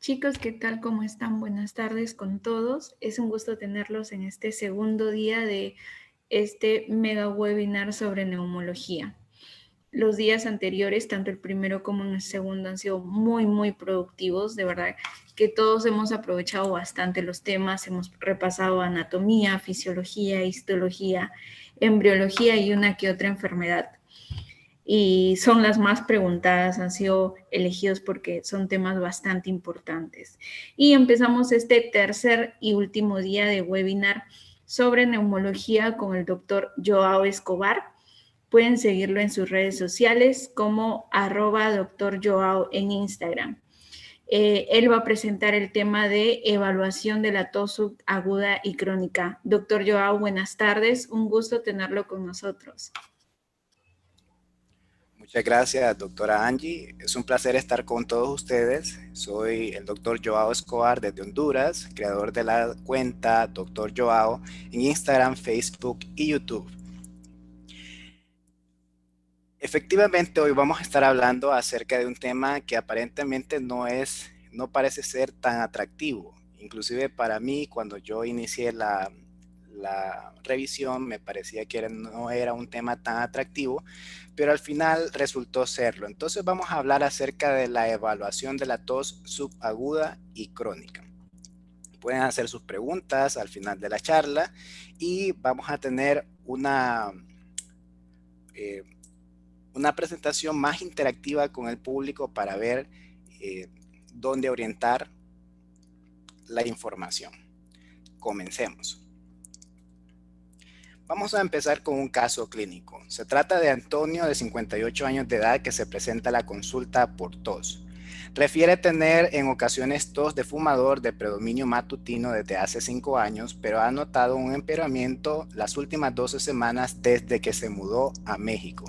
Chicos, ¿qué tal? ¿Cómo están? Buenas tardes con todos. Es un gusto tenerlos en este segundo día de este mega webinar sobre neumología. Los días anteriores, tanto el primero como el segundo, han sido muy productivos. De verdad que todos hemos aprovechado bastante los temas. Hemos repasado anatomía, fisiología, histología, embriología y una que otra enfermedad, y son las más preguntadas, han sido elegidos porque son temas bastante importantes. Y empezamos este tercer y último día de webinar sobre neumología con el doctor Joao Escobar. Pueden seguirlo en sus redes sociales como @doctor Joao en Instagram. Él va a presentar el tema de evaluación de la tos subaguda y crónica. Doctor Joao, buenas tardes. Un gusto tenerlo con nosotros. Muchas gracias, doctora Angie. Es un placer estar con todos ustedes. Soy el doctor Joao Escobar desde Honduras, creador de la cuenta Dr. Joao en Instagram, Facebook y YouTube. Efectivamente, hoy vamos a estar hablando acerca de un tema que aparentemente no parece ser tan atractivo. Inclusive para mí, cuando yo inicié la revisión, me parecía que no era un tema tan atractivo, pero al final resultó serlo. Entonces vamos a hablar acerca de la evaluación de la tos subaguda y crónica. Pueden hacer sus preguntas al final de la charla y vamos a tener una presentación más interactiva con el público para ver dónde orientar la información. Comencemos. Vamos a empezar con un caso clínico. Se trata de Antonio, de 58 años de edad, que se presenta a la consulta por tos. Refiere tener en ocasiones tos de fumador de predominio matutino desde hace 5 años, pero ha notado un empeoramiento las últimas 12 semanas desde que se mudó a México.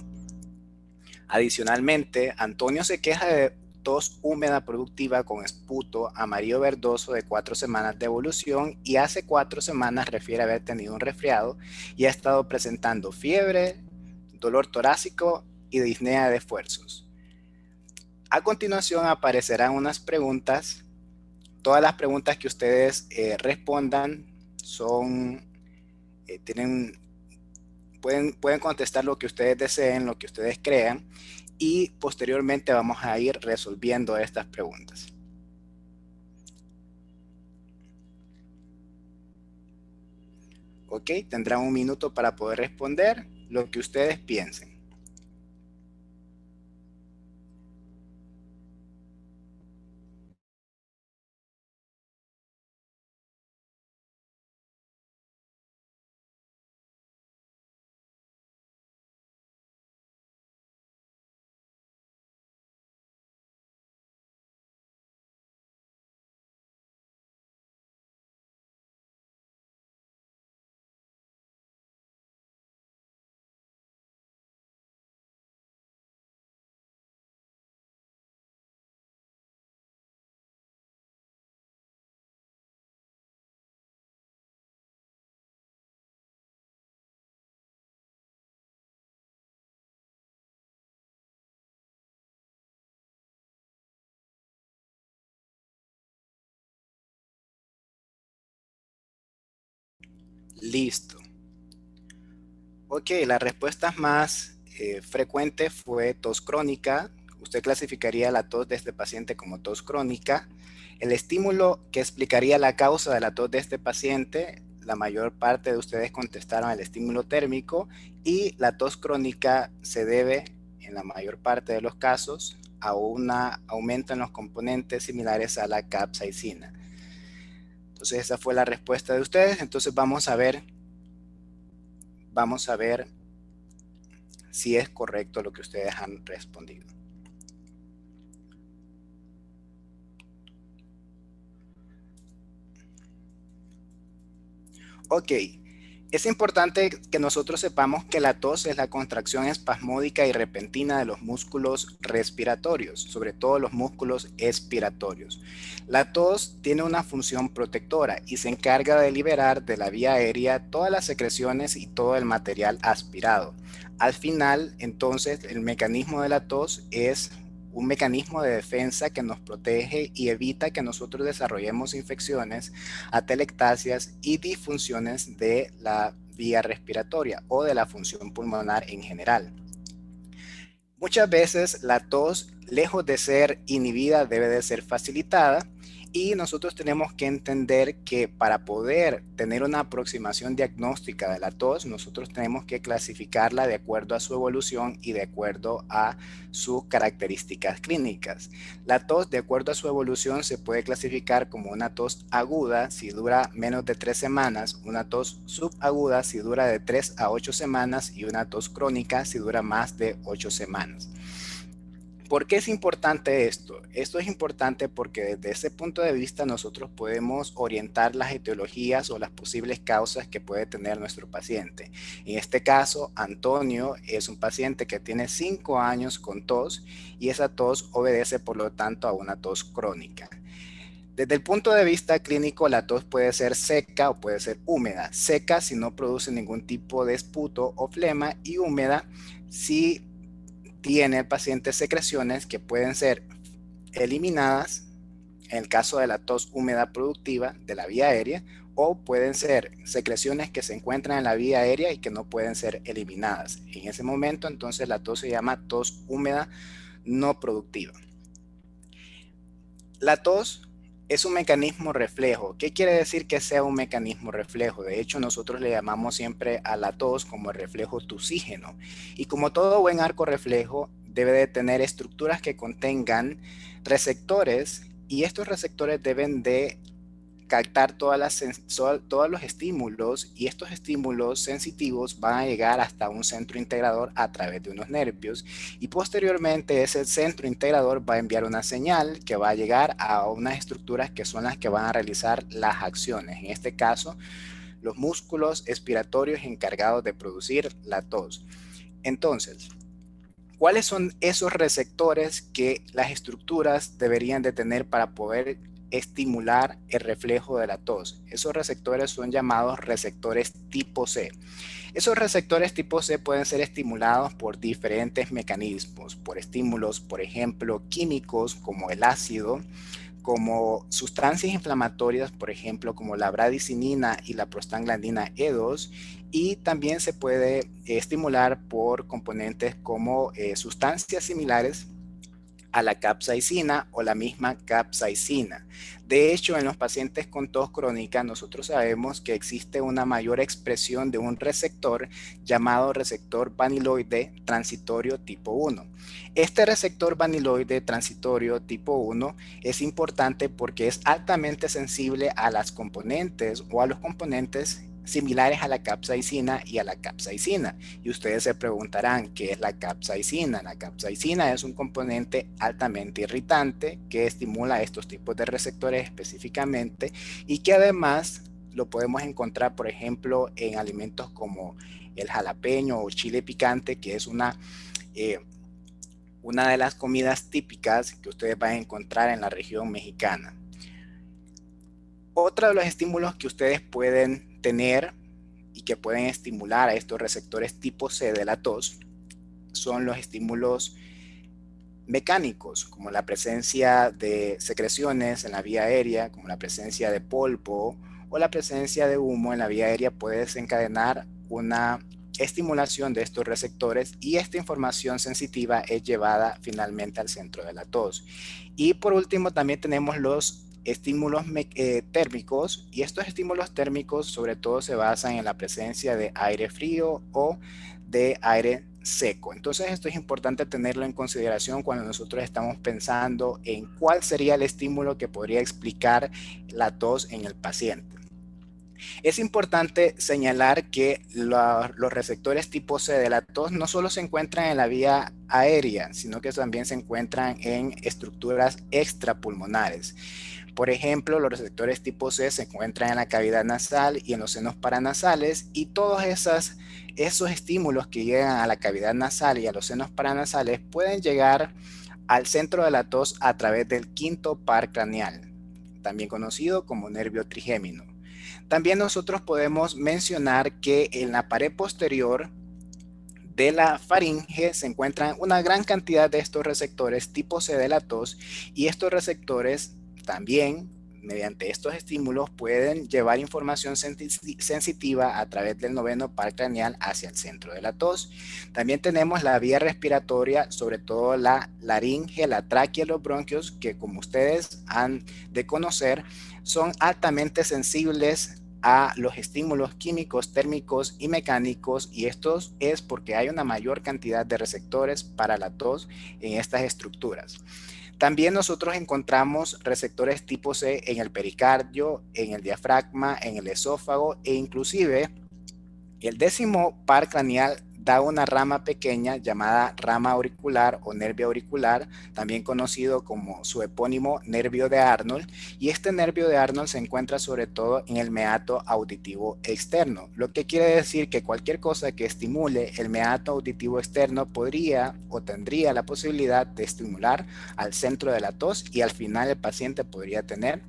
Adicionalmente, Antonio se queja de tos húmeda productiva con esputo amarillo verdoso de 4 semanas de evolución y hace 4 semanas refiere haber tenido un resfriado y ha estado presentando fiebre, dolor torácico y disnea de esfuerzos. A continuación aparecerán unas preguntas. Todas las preguntas que ustedes respondan pueden contestar lo que ustedes deseen, lo que ustedes crean, y posteriormente vamos a ir resolviendo estas preguntas. Ok, tendrán un minuto para poder responder lo que ustedes piensen. Listo. Ok, las respuestas más frecuentes fue tos crónica. Usted clasificaría la tos de este paciente como tos crónica. El estímulo que explicaría la causa de la tos de este paciente, la mayor parte de ustedes contestaron el estímulo térmico, y la tos crónica se debe, en la mayor parte de los casos, a un aumento en los componentes similares a la capsaicina. Entonces esa fue la respuesta de ustedes. Entonces vamos a ver si es correcto lo que ustedes han respondido. Ok, es importante que nosotros sepamos que la tos es la contracción espasmódica y repentina de los músculos respiratorios, sobre todo los músculos expiratorios. La tos tiene una función protectora y se encarga de liberar de la vía aérea todas las secreciones y todo el material aspirado. Al final, entonces, el mecanismo de la tos es un mecanismo de defensa que nos protege y evita que nosotros desarrollemos infecciones, atelectasias y disfunciones de la vía respiratoria o de la función pulmonar en general. Muchas veces la tos, lejos de ser inhibida, debe de ser facilitada, y nosotros tenemos que entender que para poder tener una aproximación diagnóstica de la tos, nosotros tenemos que clasificarla de acuerdo a su evolución y de acuerdo a sus características clínicas. La tos, de acuerdo a su evolución, se puede clasificar como una tos aguda si dura menos de 3 semanas, una tos subaguda si dura de 3 a 8 semanas y una tos crónica si dura más de 8 semanas. ¿Por qué es importante esto? Esto es importante porque desde ese punto de vista nosotros podemos orientar las etiologías o las posibles causas que puede tener nuestro paciente. En este caso, Antonio es un paciente que tiene 5 años con tos y esa tos obedece por lo tanto a una tos crónica. Desde el punto de vista clínico, la tos puede ser seca o puede ser húmeda. Seca si no produce ningún tipo de esputo o flema, y húmeda si tiene el paciente secreciones que pueden ser eliminadas en el caso de la tos húmeda productiva de la vía aérea, o pueden ser secreciones que se encuentran en la vía aérea y que no pueden ser eliminadas. En ese momento, entonces, la tos se llama tos húmeda no productiva. La tos es un mecanismo reflejo. ¿Qué quiere decir que sea un mecanismo reflejo? De hecho, nosotros le llamamos siempre a la tos como el reflejo tusígeno. Y como todo buen arco reflejo, debe de tener estructuras que contengan receptores, y estos receptores deben de captar todos los estímulos, y estos estímulos sensitivos van a llegar hasta un centro integrador a través de unos nervios, y posteriormente ese centro integrador va a enviar una señal que va a llegar a unas estructuras que son las que van a realizar las acciones. En este caso, los músculos expiratorios encargados de producir la tos. Entonces, ¿cuáles son esos receptores que las estructuras deberían de tener para poder estimular el reflejo de la tos? Esos receptores son llamados receptores tipo C. Esos receptores tipo C pueden ser estimulados por diferentes mecanismos, por estímulos, por ejemplo, químicos como el ácido, como sustancias inflamatorias, por ejemplo, como la bradicinina y la prostaglandina E2, y también se puede estimular por componentes como sustancias similares a la capsaicina o la misma capsaicina. De hecho, en los pacientes con tos crónica, nosotros sabemos que existe una mayor expresión de un receptor llamado receptor vaniloide transitorio tipo 1. Este receptor vaniloide transitorio tipo 1 es importante porque es altamente sensible a las componentes o a los componentes similares a la capsaicina y a la capsaicina. Y ustedes se preguntarán, ¿qué es la capsaicina? La capsaicina es un componente altamente irritante que estimula estos tipos de receptores específicamente, y que además lo podemos encontrar, por ejemplo, en alimentos como el jalapeño o chile picante, que es una de las comidas típicas que ustedes van a encontrar en la región mexicana. Otro de los estímulos que ustedes pueden tener y que pueden estimular a estos receptores tipo C de la tos son los estímulos mecánicos, como la presencia de secreciones en la vía aérea, como la presencia de polvo o la presencia de humo en la vía aérea. Puede desencadenar una estimulación de estos receptores, y esta información sensitiva es llevada finalmente al centro de la tos. Y por último, también tenemos los estímulos térmicos, y estos estímulos térmicos sobre todo se basan en la presencia de aire frío o de aire seco. Entonces esto es importante tenerlo en consideración cuando nosotros estamos pensando en cuál sería el estímulo que podría explicar la tos en el paciente. Es importante señalar que los receptores tipo C de la tos no solo se encuentran en la vía aérea, sino que también se encuentran en estructuras extrapulmonares. Por ejemplo, los receptores tipo C se encuentran en la cavidad nasal y en los senos paranasales, y todos esos estímulos que llegan a la cavidad nasal y a los senos paranasales pueden llegar al centro de la tos a través del quinto par craneal, también conocido como nervio trigémino. También nosotros podemos mencionar que en la pared posterior de la faringe se encuentran una gran cantidad de estos receptores tipo C de la tos, y estos receptores también, mediante estos estímulos, pueden llevar información sensitiva a través del noveno par craneal hacia el centro de la tos. También tenemos la vía respiratoria, sobre todo la laringe, la tráquea y los bronquios, que como ustedes han de conocer, son altamente sensibles a los estímulos químicos, térmicos y mecánicos, y esto es porque hay una mayor cantidad de receptores para la tos en estas estructuras. También nosotros encontramos receptores tipo C en el pericardio, en el diafragma, en el esófago, e inclusive el décimo par craneal da una rama pequeña llamada rama auricular o nervio auricular, también conocido como su epónimo nervio de Arnold, y este nervio de Arnold se encuentra sobre todo en el meato auditivo externo, lo que quiere decir que cualquier cosa que estimule el meato auditivo externo podría o tendría la posibilidad de estimular al centro de la tos, y al final el paciente podría tener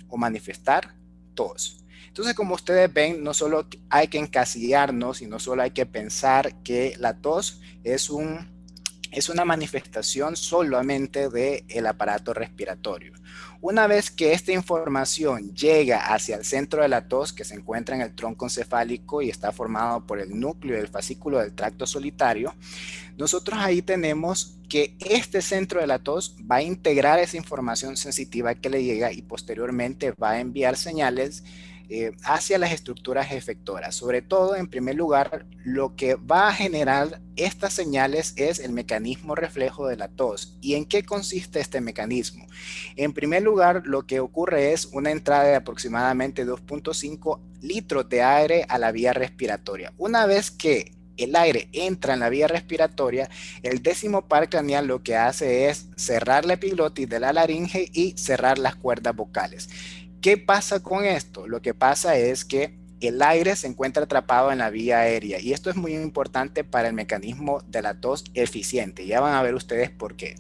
o manifestar tos. Entonces, como ustedes ven, no solo hay que encasillarnos y no solo hay que pensar que la tos es una manifestación solamente del aparato respiratorio. Una vez que esta información llega hacia el centro de la tos, que se encuentra en el tronco encefálico y está formado por el núcleo del fascículo del tracto solitario, nosotros ahí tenemos que este centro de la tos va a integrar esa información sensitiva que le llega y posteriormente va a enviar señales hacia las estructuras efectoras. Sobre todo, en primer lugar, lo que va a generar estas señales es el mecanismo reflejo de la tos. ¿Y en qué consiste este mecanismo? En primer lugar, lo que ocurre es una entrada de aproximadamente 2.5 litros de aire a la vía respiratoria. Una vez que el aire entra en la vía respiratoria, el décimo par craneal lo que hace es cerrar la epiglotis de la laringe y cerrar las cuerdas vocales. ¿Qué pasa con esto? Lo que pasa es que el aire se encuentra atrapado en la vía aérea, y esto es muy importante para el mecanismo de la tos eficiente. Ya van a ver ustedes por qué.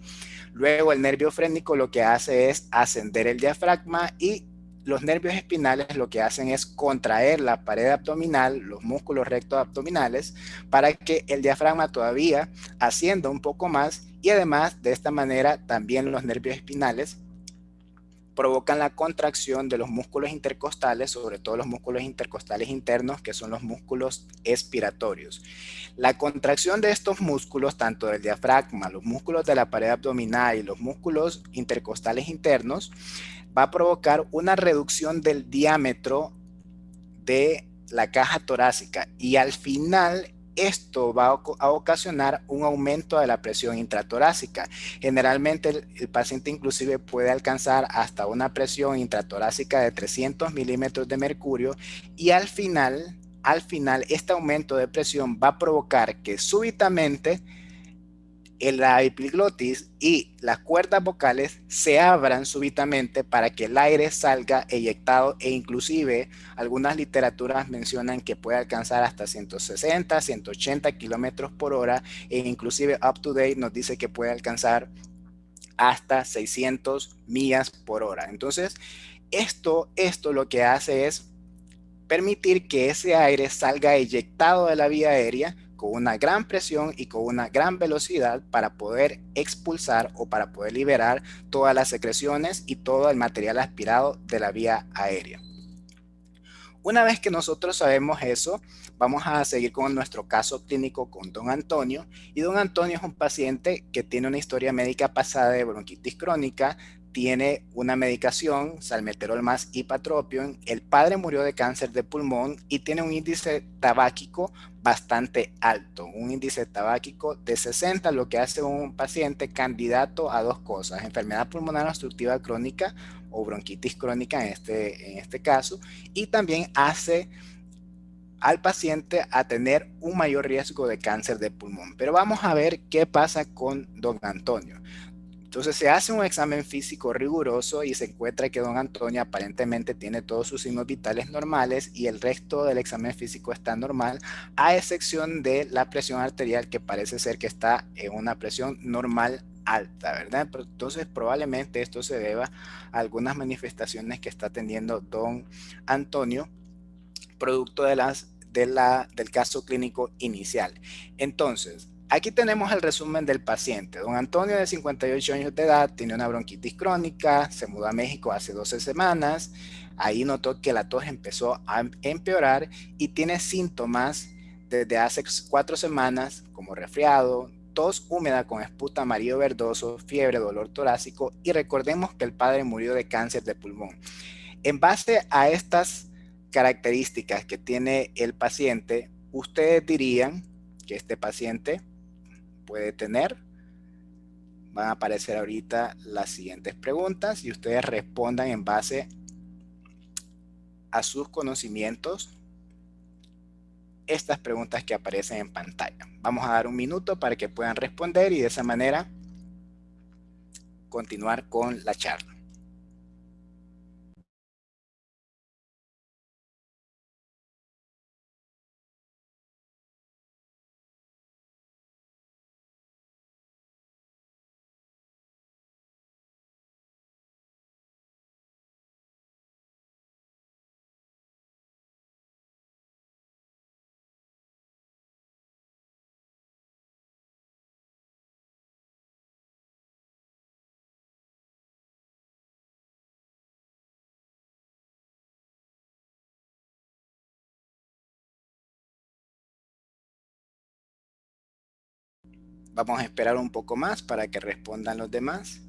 Luego el nervio frénico lo que hace es ascender el diafragma, y los nervios espinales lo que hacen es contraer la pared abdominal, los músculos rectos abdominales, para que el diafragma todavía ascienda un poco más, y además de esta manera también los nervios espinales provocan la contracción de los músculos intercostales, sobre todo los músculos intercostales internos, que son los músculos expiratorios. La contracción de estos músculos, tanto del diafragma, los músculos de la pared abdominal y los músculos intercostales internos, va a provocar una reducción del diámetro de la caja torácica, y al final esto va a ocasionar un aumento de la presión intratorácica. Generalmente el paciente inclusive puede alcanzar hasta una presión intratorácica de 300 milímetros de mercurio, y al final este aumento de presión va a provocar que súbitamente la epiglotis y las cuerdas vocales se abran súbitamente para que el aire salga eyectado, e inclusive algunas literaturas mencionan que puede alcanzar hasta 160, 180 kilómetros por hora, e inclusive UpToDate nos dice que puede alcanzar hasta 600 millas por hora. Entonces, esto lo que hace es permitir que ese aire salga eyectado de la vía aérea con una gran presión y con una gran velocidad, para poder expulsar o para poder liberar todas las secreciones y todo el material aspirado de la vía aérea. Una vez que nosotros sabemos eso, vamos a seguir con nuestro caso clínico con don Antonio. Y don Antonio es un paciente que tiene una historia médica pasada de bronquitis crónica, tiene una medicación, salmeterol más ipratropium. El padre murió de cáncer de pulmón y tiene un índice tabáquico bastante alto, un índice tabáquico de 60, lo que hace un paciente candidato a dos cosas: enfermedad pulmonar obstructiva crónica o bronquitis crónica en este caso, y también hace al paciente a tener un mayor riesgo de cáncer de pulmón. Pero vamos a ver qué pasa con don Antonio. Entonces se hace un examen físico riguroso y se encuentra que don Antonio aparentemente tiene todos sus signos vitales normales, y el resto del examen físico está normal, a excepción de la presión arterial, que parece ser que está en una presión normal alta, ¿verdad? Entonces probablemente esto se deba a algunas manifestaciones que está teniendo don Antonio, producto del caso clínico inicial. Entonces, aquí tenemos el resumen del paciente. Don Antonio, de 58 años de edad, tiene una bronquitis crónica, se mudó a México hace 12 semanas. Ahí notó que la tos empezó a empeorar y tiene síntomas desde hace 4 semanas, como resfriado, tos húmeda con esputo amarillo verdoso, fiebre, dolor torácico, y recordemos que el padre murió de cáncer de pulmón. En base a estas características que tiene el paciente, ustedes dirían que este paciente puede tener. Van a aparecer ahorita las siguientes preguntas y ustedes respondan en base a sus conocimientos estas preguntas que aparecen en pantalla. Vamos a dar un minuto para que puedan responder y de esa manera continuar con la charla. Vamos a esperar un poco más para que respondan los demás.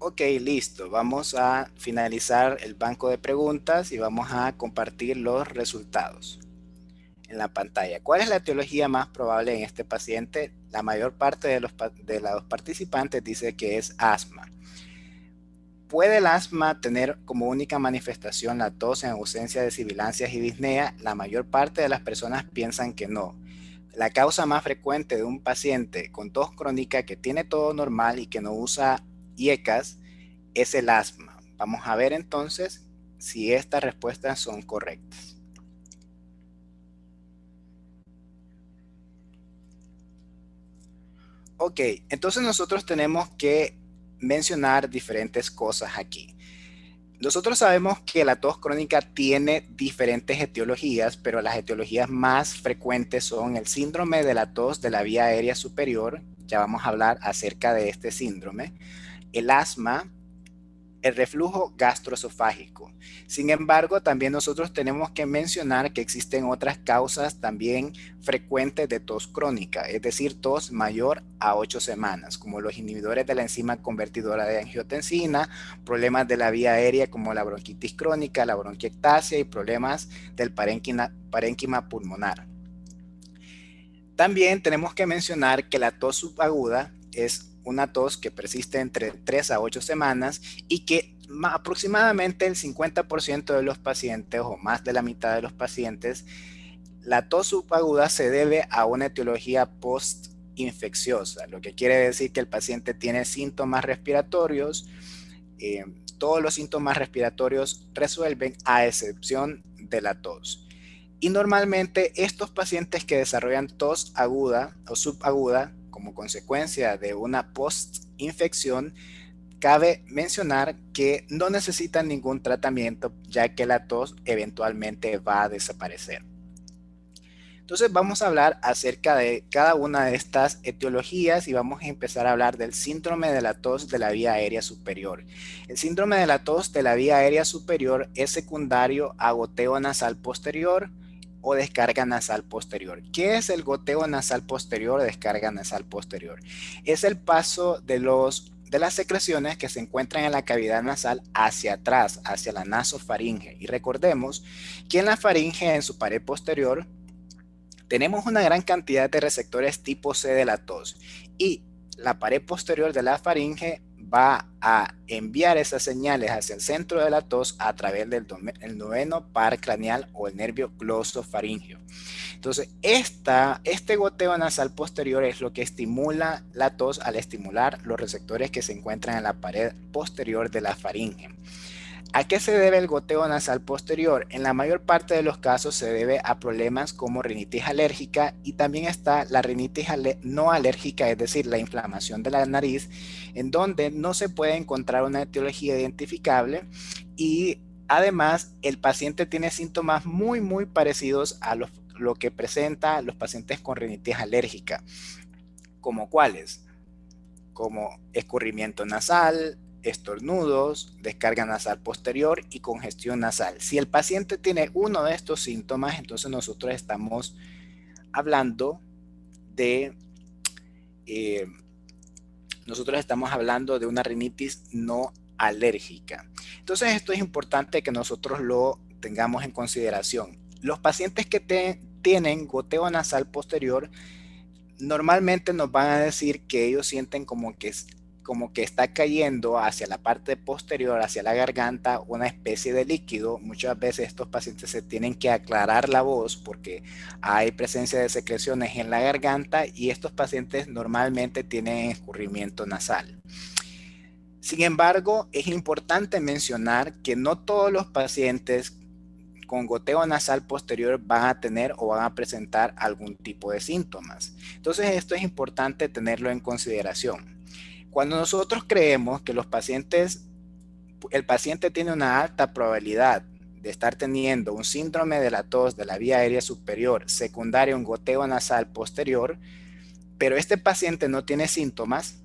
Ok, listo. Vamos a finalizar el banco de preguntas y vamos a compartir los resultados en la pantalla. ¿Cuál es la etiología más probable en este paciente? La mayor parte de los participantes dice que es asma. ¿Puede el asma tener como única manifestación la tos en ausencia de sibilancias y disnea? La mayor parte de las personas piensan que no. La causa más frecuente de un paciente con tos crónica que tiene todo normal y que no usa IECAS es el asma. Vamos a ver entonces si estas respuestas son correctas. Ok, entonces nosotros tenemos que mencionar diferentes cosas aquí. Nosotros sabemos que la tos crónica tiene diferentes etiologías, pero las etiologías más frecuentes son el síndrome de la tos de la vía aérea superior, ya vamos a hablar acerca de este síndrome, el asma, el reflujo gastroesofágico. Sin embargo, también nosotros tenemos que mencionar que existen otras causas también frecuentes de tos crónica, es decir, tos mayor a 8 semanas, como los inhibidores de la enzima convertidora de angiotensina, problemas de la vía aérea como la bronquitis crónica, la bronquiectasia y problemas del parénquima pulmonar. También tenemos que mencionar que la tos subaguda es una tos que persiste entre 3 a 8 semanas y que aproximadamente el 50% de los pacientes o más de la mitad de los pacientes, la tos subaguda se debe a una etiología postinfecciosa, lo que quiere decir que el paciente tiene síntomas respiratorios, todos los síntomas respiratorios resuelven a excepción de la tos. Y normalmente estos pacientes que desarrollan tos aguda o subaguda como consecuencia de una postinfección, cabe mencionar que no necesitan ningún tratamiento ya que la tos eventualmente va a desaparecer. Entonces vamos a hablar acerca de cada una de estas etiologías y vamos a empezar a hablar del síndrome de la tos de la vía aérea superior. El síndrome de la tos de la vía aérea superior es secundario a goteo nasal posterior o descarga nasal posterior. ¿Qué es el goteo nasal posterior o descarga nasal posterior? Es el paso de las secreciones que se encuentran en la cavidad nasal hacia atrás, hacia la nasofaringe. Y recordemos que en la faringe, en su pared posterior, tenemos una gran cantidad de receptores tipo C de la tos y la pared posterior de la faringe va a enviar esas señales hacia el centro de la tos a través del el noveno par craneal o el nervio glosofaríngeo. Entonces, este goteo nasal posterior es lo que estimula la tos al estimular los receptores que se encuentran en la pared posterior de la faringe. ¿A qué se debe el goteo nasal posterior? En la mayor parte de los casos se debe a problemas como rinitis alérgica, y también está la rinitis no alérgica, es decir, la inflamación de la nariz, en donde no se puede encontrar una etiología identificable, y además el paciente tiene síntomas muy parecidos a lo que presenta los pacientes con rinitis alérgica. ¿Como cuáles? Como escurrimiento nasal, estornudos, descarga nasal posterior y congestión nasal. Si el paciente tiene uno de estos síntomas, entonces nosotros estamos hablando de una rinitis no alérgica. Entonces esto es importante que nosotros lo tengamos en consideración. Los pacientes que tienen goteo nasal posterior normalmente nos van a decir que ellos sienten como que está cayendo hacia la parte posterior, hacia la garganta, una especie de líquido. Muchas veces estos pacientes se tienen que aclarar la voz porque hay presencia de secreciones en la garganta, y estos pacientes normalmente tienen escurrimiento nasal. Sin embargo, es importante mencionar que no todos los pacientes con goteo nasal posterior van a tener o van a presentar algún tipo de síntomas. Entonces esto es importante tenerlo en consideración. Cuando nosotros creemos que el paciente tiene una alta probabilidad de estar teniendo un síndrome de la tos de la vía aérea superior secundario a un goteo nasal posterior, pero este paciente no tiene síntomas,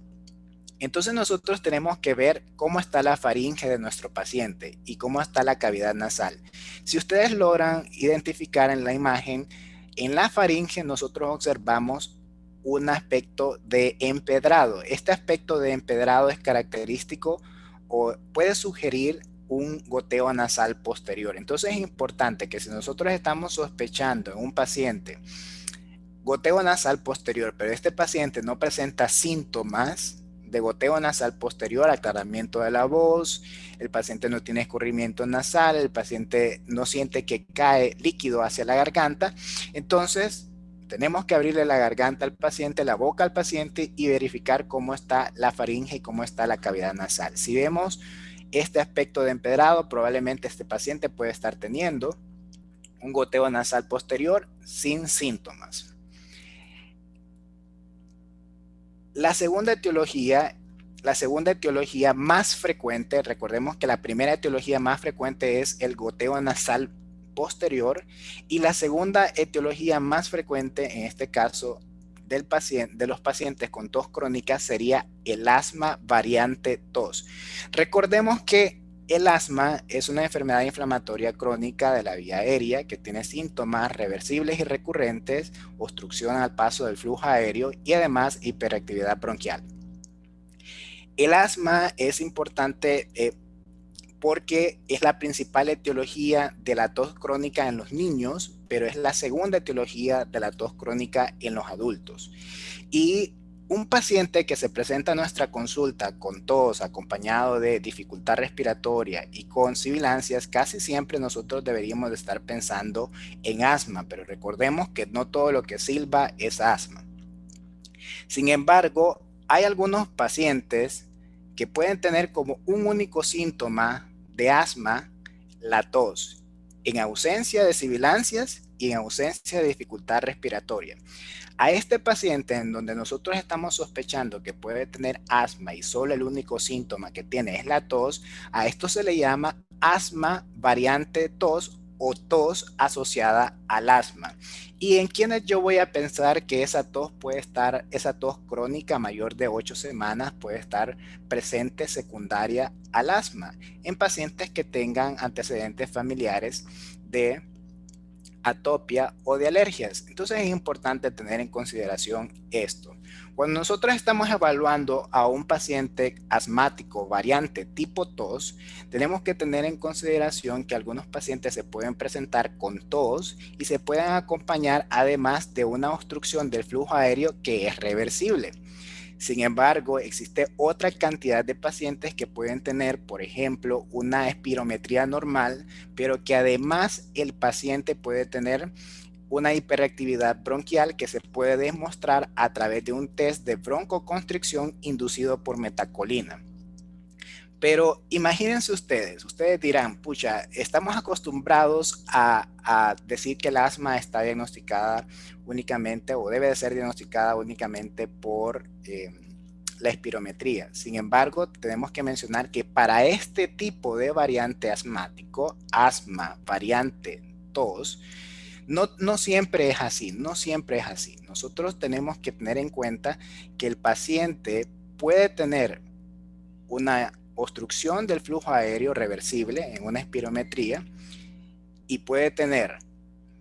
entonces nosotros tenemos que ver cómo está la faringe de nuestro paciente y cómo está la cavidad nasal. Si ustedes logran identificar en la imagen, en la faringe nosotros observamos un aspecto de empedrado. Este aspecto de empedrado es característico o puede sugerir un goteo nasal posterior. Entonces es importante que si nosotros estamos sospechando en un paciente goteo nasal posterior, pero este paciente no presenta síntomas de goteo nasal posterior, aclaramiento de la voz, el paciente no tiene escurrimiento nasal, el paciente no siente que cae líquido hacia la garganta, entonces tenemos que abrirle la garganta al paciente, la boca al paciente, y verificar cómo está la faringe y cómo está la cavidad nasal. Si vemos este aspecto de empedrado, probablemente este paciente puede estar teniendo un goteo nasal posterior sin síntomas. La segunda etiología más frecuente, recordemos que la primera etiología más frecuente es el goteo nasal posterior, y la segunda etiología más frecuente en este caso de los pacientes con tos crónica sería el asma variante tos. Recordemos que el asma es una enfermedad inflamatoria crónica de la vía aérea que tiene síntomas reversibles y recurrentes, obstrucción al paso del flujo aéreo y además hiperactividad bronquial. El asma es importante porque es la principal etiología de la tos crónica en los niños, pero es la segunda etiología de la tos crónica en los adultos. Y un paciente que se presenta a nuestra consulta con tos, acompañado de dificultad respiratoria y con sibilancias, casi siempre nosotros deberíamos de estar pensando en asma, pero recordemos que no todo lo que silba es asma. Sin embargo, hay algunos pacientes que pueden tener como un único síntoma de asma la tos, en ausencia de sibilancias y en ausencia de dificultad respiratoria. A este paciente en donde nosotros estamos sospechando que puede tener asma y solo el único síntoma que tiene es la tos, a esto se le llama asma variante tos o tos asociada al asma. Y en quienes yo voy a pensar que esa tos crónica mayor de 8 semanas puede estar presente secundaria al asma, en pacientes que tengan antecedentes familiares de atopia o de alergias. Entonces es importante tener en consideración esto. Cuando nosotros estamos evaluando a un paciente asmático variante tipo tos, tenemos que tener en consideración que algunos pacientes se pueden presentar con tos y se pueden acompañar además de una obstrucción del flujo aéreo que es reversible. Sin embargo, existe otra cantidad de pacientes que pueden tener, por ejemplo, una espirometría normal, pero que además el paciente puede tener una hiperactividad bronquial que se puede demostrar a través de un test de broncoconstricción inducido por metacolina. Pero imagínense ustedes dirán, pucha, estamos acostumbrados a decir que el asma está diagnosticada únicamente o debe de ser diagnosticada únicamente por la espirometría. Sin embargo, tenemos que mencionar que para este tipo de variante asmático, asma, variante tos, no siempre es así, no siempre es así. Nosotros tenemos que tener en cuenta que el paciente puede tener una obstrucción del flujo aéreo reversible en una espirometría y puede tener,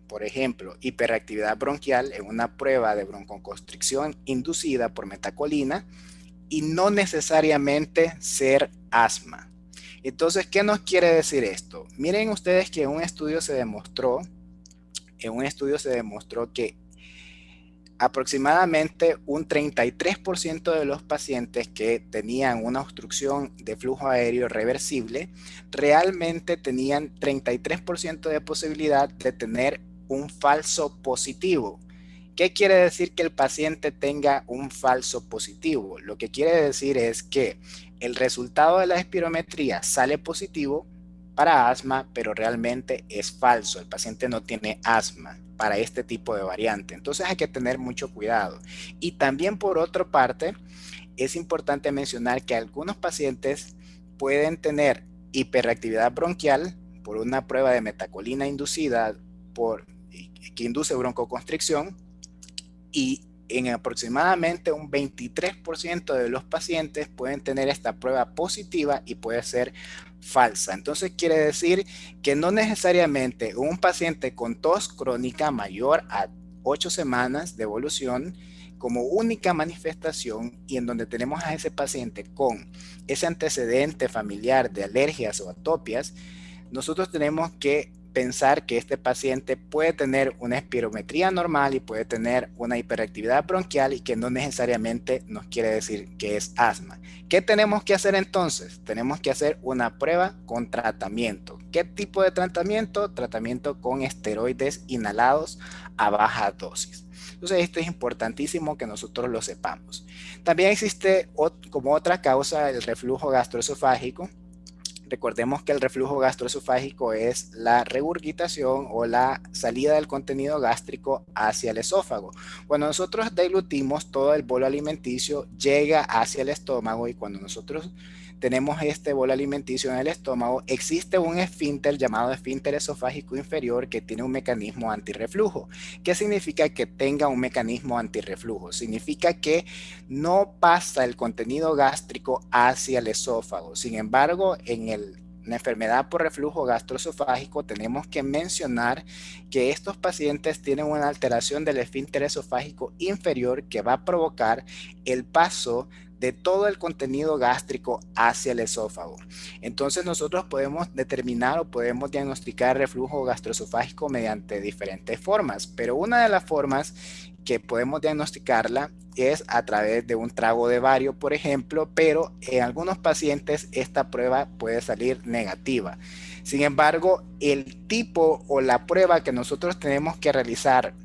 por ejemplo, hiperactividad bronquial en una prueba de broncoconstricción inducida por metacolina y no necesariamente ser asma. Entonces, ¿qué nos quiere decir esto? Miren ustedes que en un estudio se demostró que aproximadamente un 33% de los pacientes que tenían una obstrucción de flujo aéreo reversible realmente tenían 33% de posibilidad de tener un falso positivo. ¿Qué quiere decir que el paciente tenga un falso positivo? Lo que quiere decir es que el resultado de la espirometría sale positivo para asma, pero realmente es falso. El paciente no tiene asma para este tipo de variante. Entonces hay que tener mucho cuidado. Y también por otra parte, es importante mencionar que algunos pacientes pueden tener hiperactividad bronquial por una prueba de metacolina inducida que induce broncoconstricción y en aproximadamente un 23% de los pacientes pueden tener esta prueba positiva y puede ser falsa. Entonces quiere decir que no necesariamente un paciente con tos crónica mayor a 8 semanas de evolución como única manifestación y en donde tenemos a ese paciente con ese antecedente familiar de alergias o atopias, nosotros tenemos que pensar que este paciente puede tener una espirometría normal y puede tener una hiperactividad bronquial y que no necesariamente nos quiere decir que es asma. ¿Qué tenemos que hacer entonces? Tenemos que hacer una prueba con tratamiento. ¿Qué tipo de tratamiento? Tratamiento con esteroides inhalados a baja dosis. Entonces esto es importantísimo que nosotros lo sepamos. También existe como otra causa el reflujo gastroesofágico. Recordemos que el reflujo gastroesofágico es la regurgitación o la salida del contenido gástrico hacia el esófago. Cuando nosotros deglutimos, todo el bolo alimenticio llega hacia el estómago y cuando nosotros tenemos este bolo alimenticio en el estómago, existe un esfínter llamado esfínter esofágico inferior que tiene un mecanismo antirreflujo. ¿Qué significa que tenga un mecanismo antirreflujo? Significa que no pasa el contenido gástrico hacia el esófago. Sin embargo, la enfermedad por reflujo gastroesofágico tenemos que mencionar que estos pacientes tienen una alteración del esfínter esofágico inferior que va a provocar el paso de todo el contenido gástrico hacia el esófago. Entonces nosotros podemos determinar o podemos diagnosticar reflujo gastroesofágico mediante diferentes formas, pero una de las formas que podemos diagnosticarla es a través de un trago de bario, por ejemplo, pero en algunos pacientes esta prueba puede salir negativa. Sin embargo, el tipo o la prueba que nosotros tenemos que realizar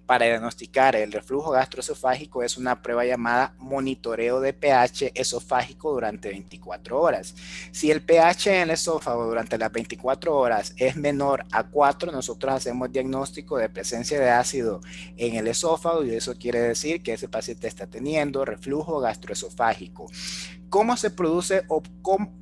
para diagnosticar el reflujo gastroesofágico es una prueba llamada monitoreo de pH esofágico durante 24 horas. Si el pH en el esófago durante las 24 horas es menor a 4, nosotros hacemos diagnóstico de presencia de ácido en el esófago y eso quiere decir que ese paciente está teniendo reflujo gastroesofágico. ¿Cómo se produce o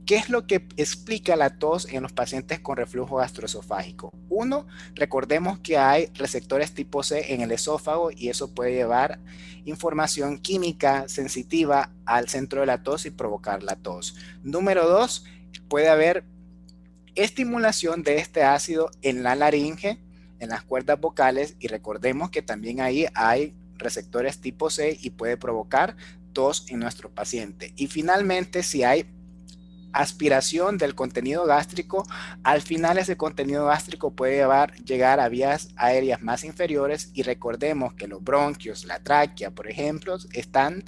qué es lo que explica la tos en los pacientes con reflujo gastroesofágico? Uno, recordemos que hay receptores tipo C en el esófago y eso puede llevar información química sensitiva al centro de la tos y provocar la tos. Número dos, puede haber estimulación de este ácido en la laringe, en las cuerdas vocales y recordemos que también ahí hay receptores tipo C y puede provocar tos en nuestro paciente. Y finalmente, si hay aspiración del contenido gástrico, al final ese contenido gástrico puede llegar a vías aéreas más inferiores y recordemos que los bronquios, la tráquea, por ejemplo, están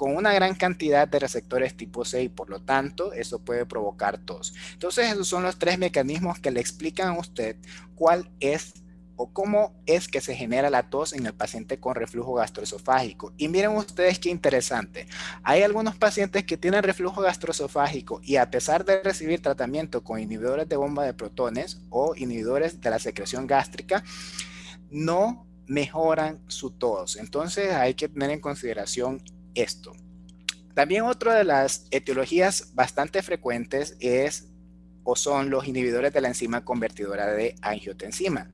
con una gran cantidad de receptores tipo C y por lo tanto eso puede provocar tos. Entonces esos son los tres mecanismos que le explican a usted cuál es o cómo es que se genera la tos en el paciente con reflujo gastroesofágico. Y miren ustedes qué interesante. Hay algunos pacientes que tienen reflujo gastroesofágico y a pesar de recibir tratamiento con inhibidores de bomba de protones o inhibidores de la secreción gástrica, no mejoran su tos. Entonces hay que tener en consideración esto. También otra de las etiologías bastante frecuentes es o son los inhibidores de la enzima convertidora de angiotensina.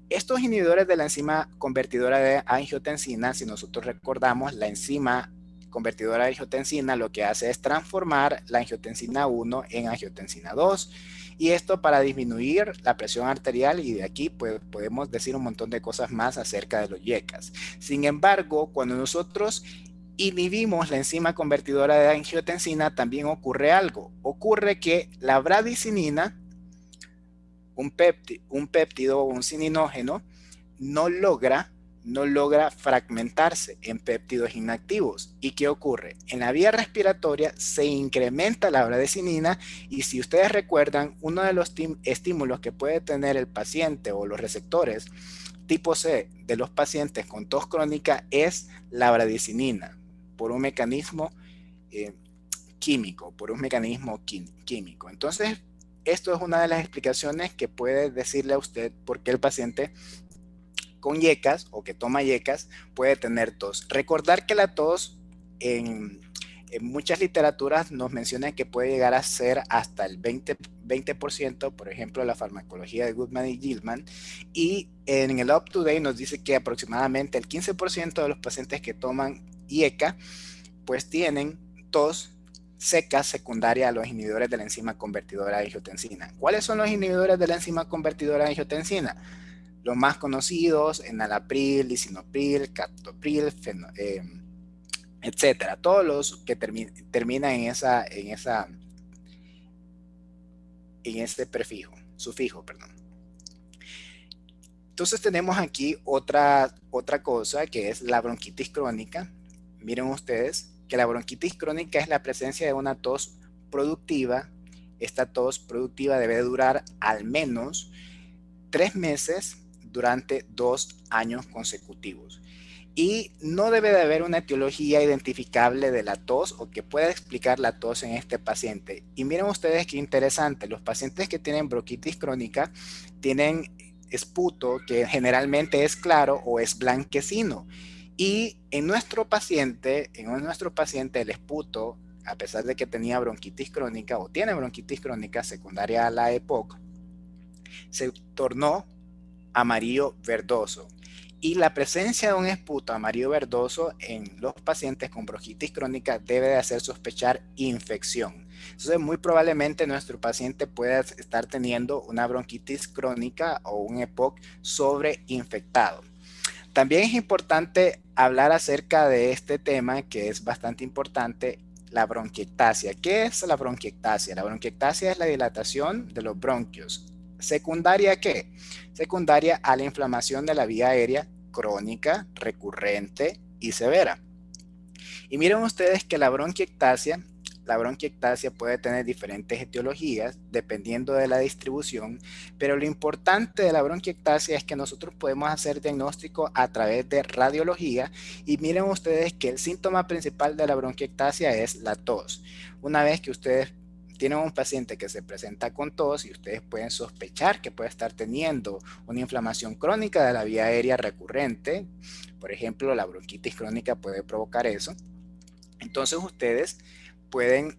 Estos inhibidores de la enzima convertidora de angiotensina, si nosotros recordamos, la enzima convertidora de angiotensina lo que hace es transformar la angiotensina 1 en angiotensina 2 y esto para disminuir la presión arterial y de aquí pues, podemos decir un montón de cosas más acerca de los YECAs. Sin embargo, cuando nosotros inhibimos la enzima convertidora de angiotensina también ocurre algo. Ocurre que la bradicinina, un péptido o un cininógeno, no logra fragmentarse en péptidos inactivos. ¿Y qué ocurre? En la vía respiratoria se incrementa la bradicinina y si ustedes recuerdan, uno de los estímulos que puede tener el paciente o los receptores tipo C de los pacientes con tos crónica es la bradicinina por un mecanismo químico, químico. Entonces, esto es una de las explicaciones que puede decirle a usted por qué el paciente con YECAs o que toma YECAs puede tener tos. Recordar que la tos en muchas literaturas nos menciona que puede llegar a ser hasta el 20%, por ejemplo, la farmacología de Goodman y Gilman, y en el Up to Date nos dice que aproximadamente el 15% de los pacientes que toman YECA pues tienen tos seca secundaria a los inhibidores de la enzima convertidora de angiotensina. ¿Cuáles son los inhibidores de la enzima convertidora de angiotensina? Los más conocidos, enalapril, lisinopril, captopril, etcétera. Todos los que terminan en este sufijo, perdón. Entonces tenemos aquí otra cosa que es la bronquitis crónica. Miren ustedes que la bronquitis crónica es la presencia de una tos productiva. Esta tos productiva debe durar al menos 3 meses durante 2 años consecutivos. Y no debe de haber una etiología identificable de la tos o que pueda explicar la tos en este paciente. Y miren ustedes qué interesante, los pacientes que tienen bronquitis crónica tienen esputo que generalmente es claro o es blanquecino. Y en nuestro paciente el esputo, a pesar de que tenía bronquitis crónica o tiene bronquitis crónica secundaria a la EPOC, se tornó amarillo verdoso. Y la presencia de un esputo amarillo verdoso en los pacientes con bronquitis crónica debe de hacer sospechar infección. Entonces, muy probablemente nuestro paciente pueda estar teniendo una bronquitis crónica o un EPOC sobreinfectado. También es importante hablar acerca de este tema que es bastante importante, la bronquiectasia. ¿Qué es la bronquiectasia? La bronquiectasia es la dilatación de los bronquios. ¿Secundaria a qué? Secundaria a la inflamación de la vía aérea crónica, recurrente y severa. Y miren ustedes que la bronquiectasia puede tener diferentes etiologías dependiendo de la distribución, pero lo importante de la bronquiectasia es que nosotros podemos hacer diagnóstico a través de radiología y miren ustedes que el síntoma principal de la bronquiectasia es la tos. Una vez que ustedes tienen un paciente que se presenta con tos y ustedes pueden sospechar que puede estar teniendo una inflamación crónica de la vía aérea recurrente, por ejemplo, la bronquitis crónica puede provocar eso. Entonces ustedes pueden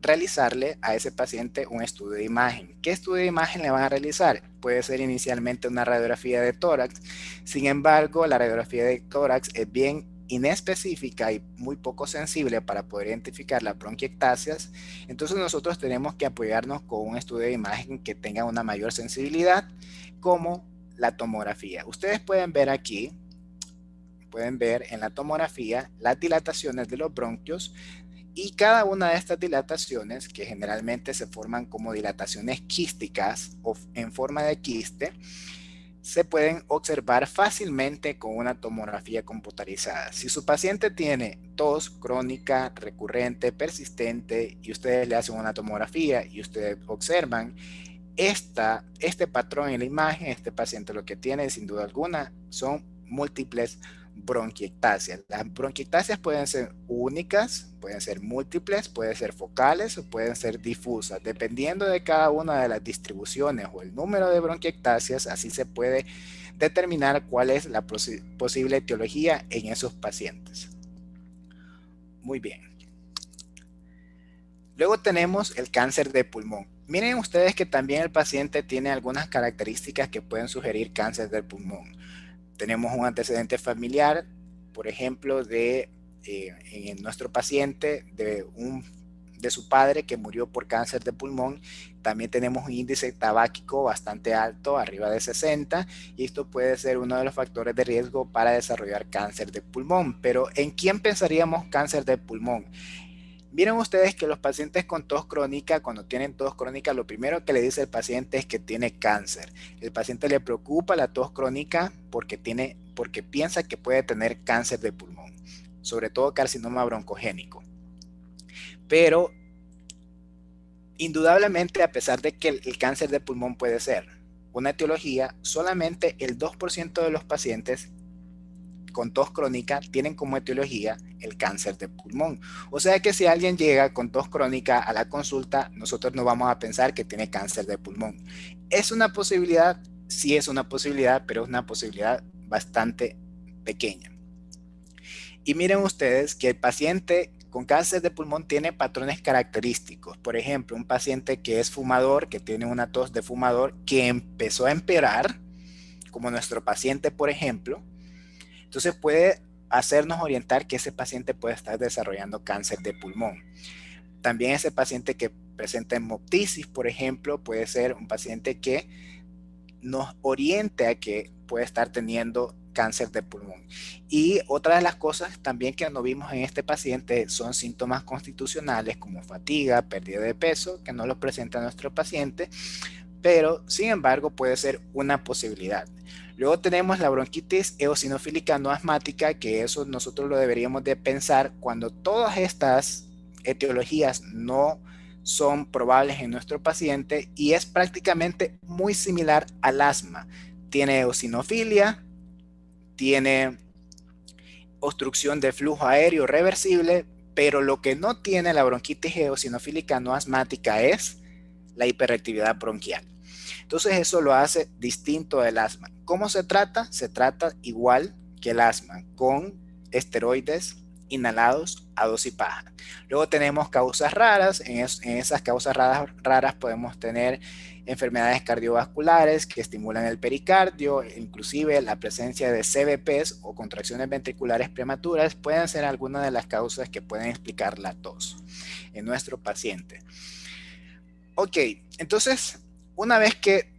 realizarle a ese paciente un estudio de imagen. ¿Qué estudio de imagen le van a realizar? Puede ser inicialmente una radiografía de tórax. Sin embargo, la radiografía de tórax es bien inespecífica y muy poco sensible para poder identificar las bronquiectasias. Entonces nosotros tenemos que apoyarnos con un estudio de imagen que tenga una mayor sensibilidad, como la tomografía. Ustedes pueden ver aquí, pueden ver en la tomografía las dilataciones de los bronquios y cada una de estas dilataciones, que generalmente se forman como dilataciones quísticas o en forma de quiste, se pueden observar fácilmente con una tomografía computarizada. Si su paciente tiene tos crónica, recurrente, persistente, y ustedes le hacen una tomografía y ustedes observan este patrón en la imagen, este paciente lo que tiene sin duda alguna son múltiples bronquiectasias. Las bronquiectasias pueden ser únicas, pueden ser múltiples, pueden ser focales o pueden ser difusas. Dependiendo de cada una de las distribuciones o el número de bronquiectasias, así se puede determinar cuál es la posible etiología en esos pacientes. Muy bien. Luego tenemos el cáncer de pulmón. Miren ustedes que también el paciente tiene algunas características que pueden sugerir cáncer del pulmón. Tenemos un antecedente familiar, por ejemplo, en nuestro paciente de su padre que murió por cáncer de pulmón. También tenemos un índice tabáquico bastante alto, arriba de 60, y esto puede ser uno de los factores de riesgo para desarrollar cáncer de pulmón. Pero ¿en quién pensaríamos cáncer de pulmón? Miren ustedes que los pacientes con tos crónica, cuando tienen tos crónica, lo primero que le dice el paciente es que tiene cáncer. El paciente le preocupa la tos crónica porque piensa que puede tener cáncer de pulmón, sobre todo carcinoma broncogénico. Pero indudablemente, a pesar de que el cáncer de pulmón puede ser una etiología, solamente el 2% de los pacientes con tos crónica tienen como etiología el cáncer de pulmón. O sea que si alguien llega con tos crónica a la consulta, nosotros no vamos a pensar que tiene cáncer de pulmón. ¿Es una posibilidad? Sí es una posibilidad, pero es una posibilidad bastante pequeña. Y miren ustedes que el paciente con cáncer de pulmón tiene patrones característicos. Por ejemplo, un paciente que es fumador, que tiene una tos de fumador, que empezó a empeorar, como nuestro paciente, por ejemplo. Entonces puede hacernos orientar que ese paciente puede estar desarrollando cáncer de pulmón. También ese paciente que presenta hemoptisis, por ejemplo, puede ser un paciente que nos oriente a que puede estar teniendo cáncer de pulmón. Y otra de las cosas también que no vimos en este paciente son síntomas constitucionales como fatiga, pérdida de peso, que no los presenta nuestro paciente, pero sin embargo puede ser una posibilidad. Luego tenemos la bronquitis eosinofílica no asmática, que eso nosotros lo deberíamos de pensar cuando todas estas etiologías no son probables en nuestro paciente, y es prácticamente muy similar al asma. Tiene eosinofilia, tiene obstrucción de flujo aéreo reversible, pero lo que no tiene la bronquitis eosinofílica no asmática es la hiperactividad bronquial. Entonces eso lo hace distinto del asma. ¿Cómo se trata? Se trata igual que el asma, con esteroides inhalados a dosis baja. Luego tenemos causas raras. En esas causas raras podemos tener enfermedades cardiovasculares que estimulan el pericardio, inclusive la presencia de CVPs o contracciones ventriculares prematuras pueden ser algunas de las causas que pueden explicar la tos en nuestro paciente. Ok, entonces, una vez que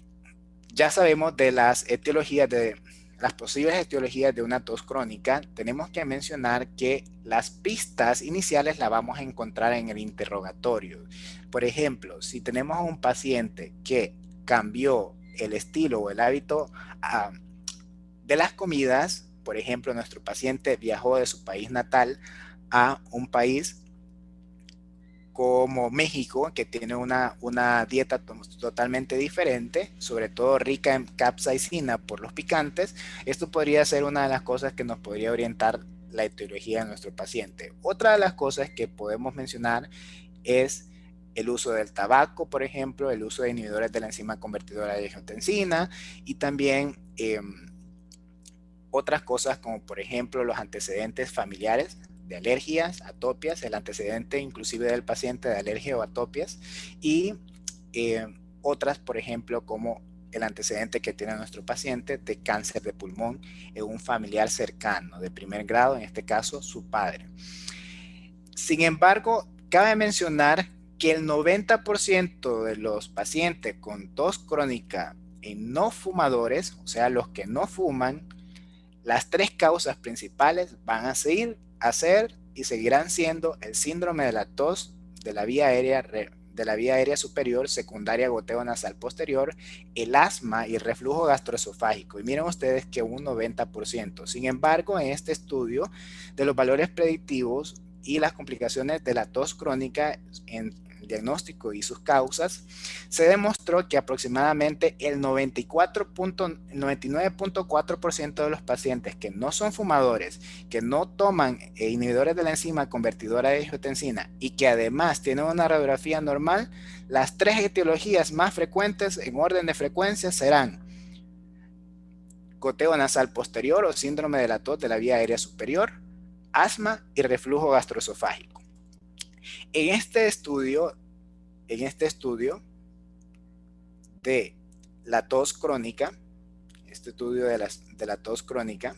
ya sabemos de las etiologías, de las posibles etiologías de una tos crónica, tenemos que mencionar que las pistas iniciales las vamos a encontrar en el interrogatorio. Por ejemplo, si tenemos a un paciente que cambió el estilo o el hábito de las comidas, por ejemplo, nuestro paciente viajó de su país natal a un país como México, que tiene una dieta totalmente diferente, sobre todo rica en capsaicina por los picantes. Esto podría ser una de las cosas que nos podría orientar la etiología de nuestro paciente. Otra de las cosas que podemos mencionar es el uso del tabaco, por ejemplo, el uso de inhibidores de la enzima convertidora de angiotensina, y también otras cosas como por ejemplo los antecedentes familiares de alergias, atopias, el antecedente inclusive del paciente de alergia o atopias, y otras, por ejemplo, como el antecedente que tiene nuestro paciente de cáncer de pulmón en un familiar cercano de primer grado, en este caso su padre. Sin embargo, cabe mencionar que el 90% de los pacientes con tos crónica en no fumadores, o sea, los que no fuman, las tres causas principales van a ser y seguirán siendo el síndrome de la tos de la vía aérea de la vía aérea superior, secundaria goteo nasal posterior, el asma y el reflujo gastroesofágico. Y miren ustedes que un 90%. Sin embargo, en este estudio de los valores predictivos y las complicaciones de la tos crónica en el diagnóstico y sus causas, se demostró que aproximadamente el 99.4% de los pacientes que no son fumadores, que no toman inhibidores de la enzima convertidora de angiotensina y que además tienen una radiografía normal, las 3 etiologías más frecuentes en orden de frecuencia serán goteo nasal posterior o síndrome de la tos de la vía aérea superior, asma y reflujo gastroesofágico. En este estudio de la tos crónica, tos crónica,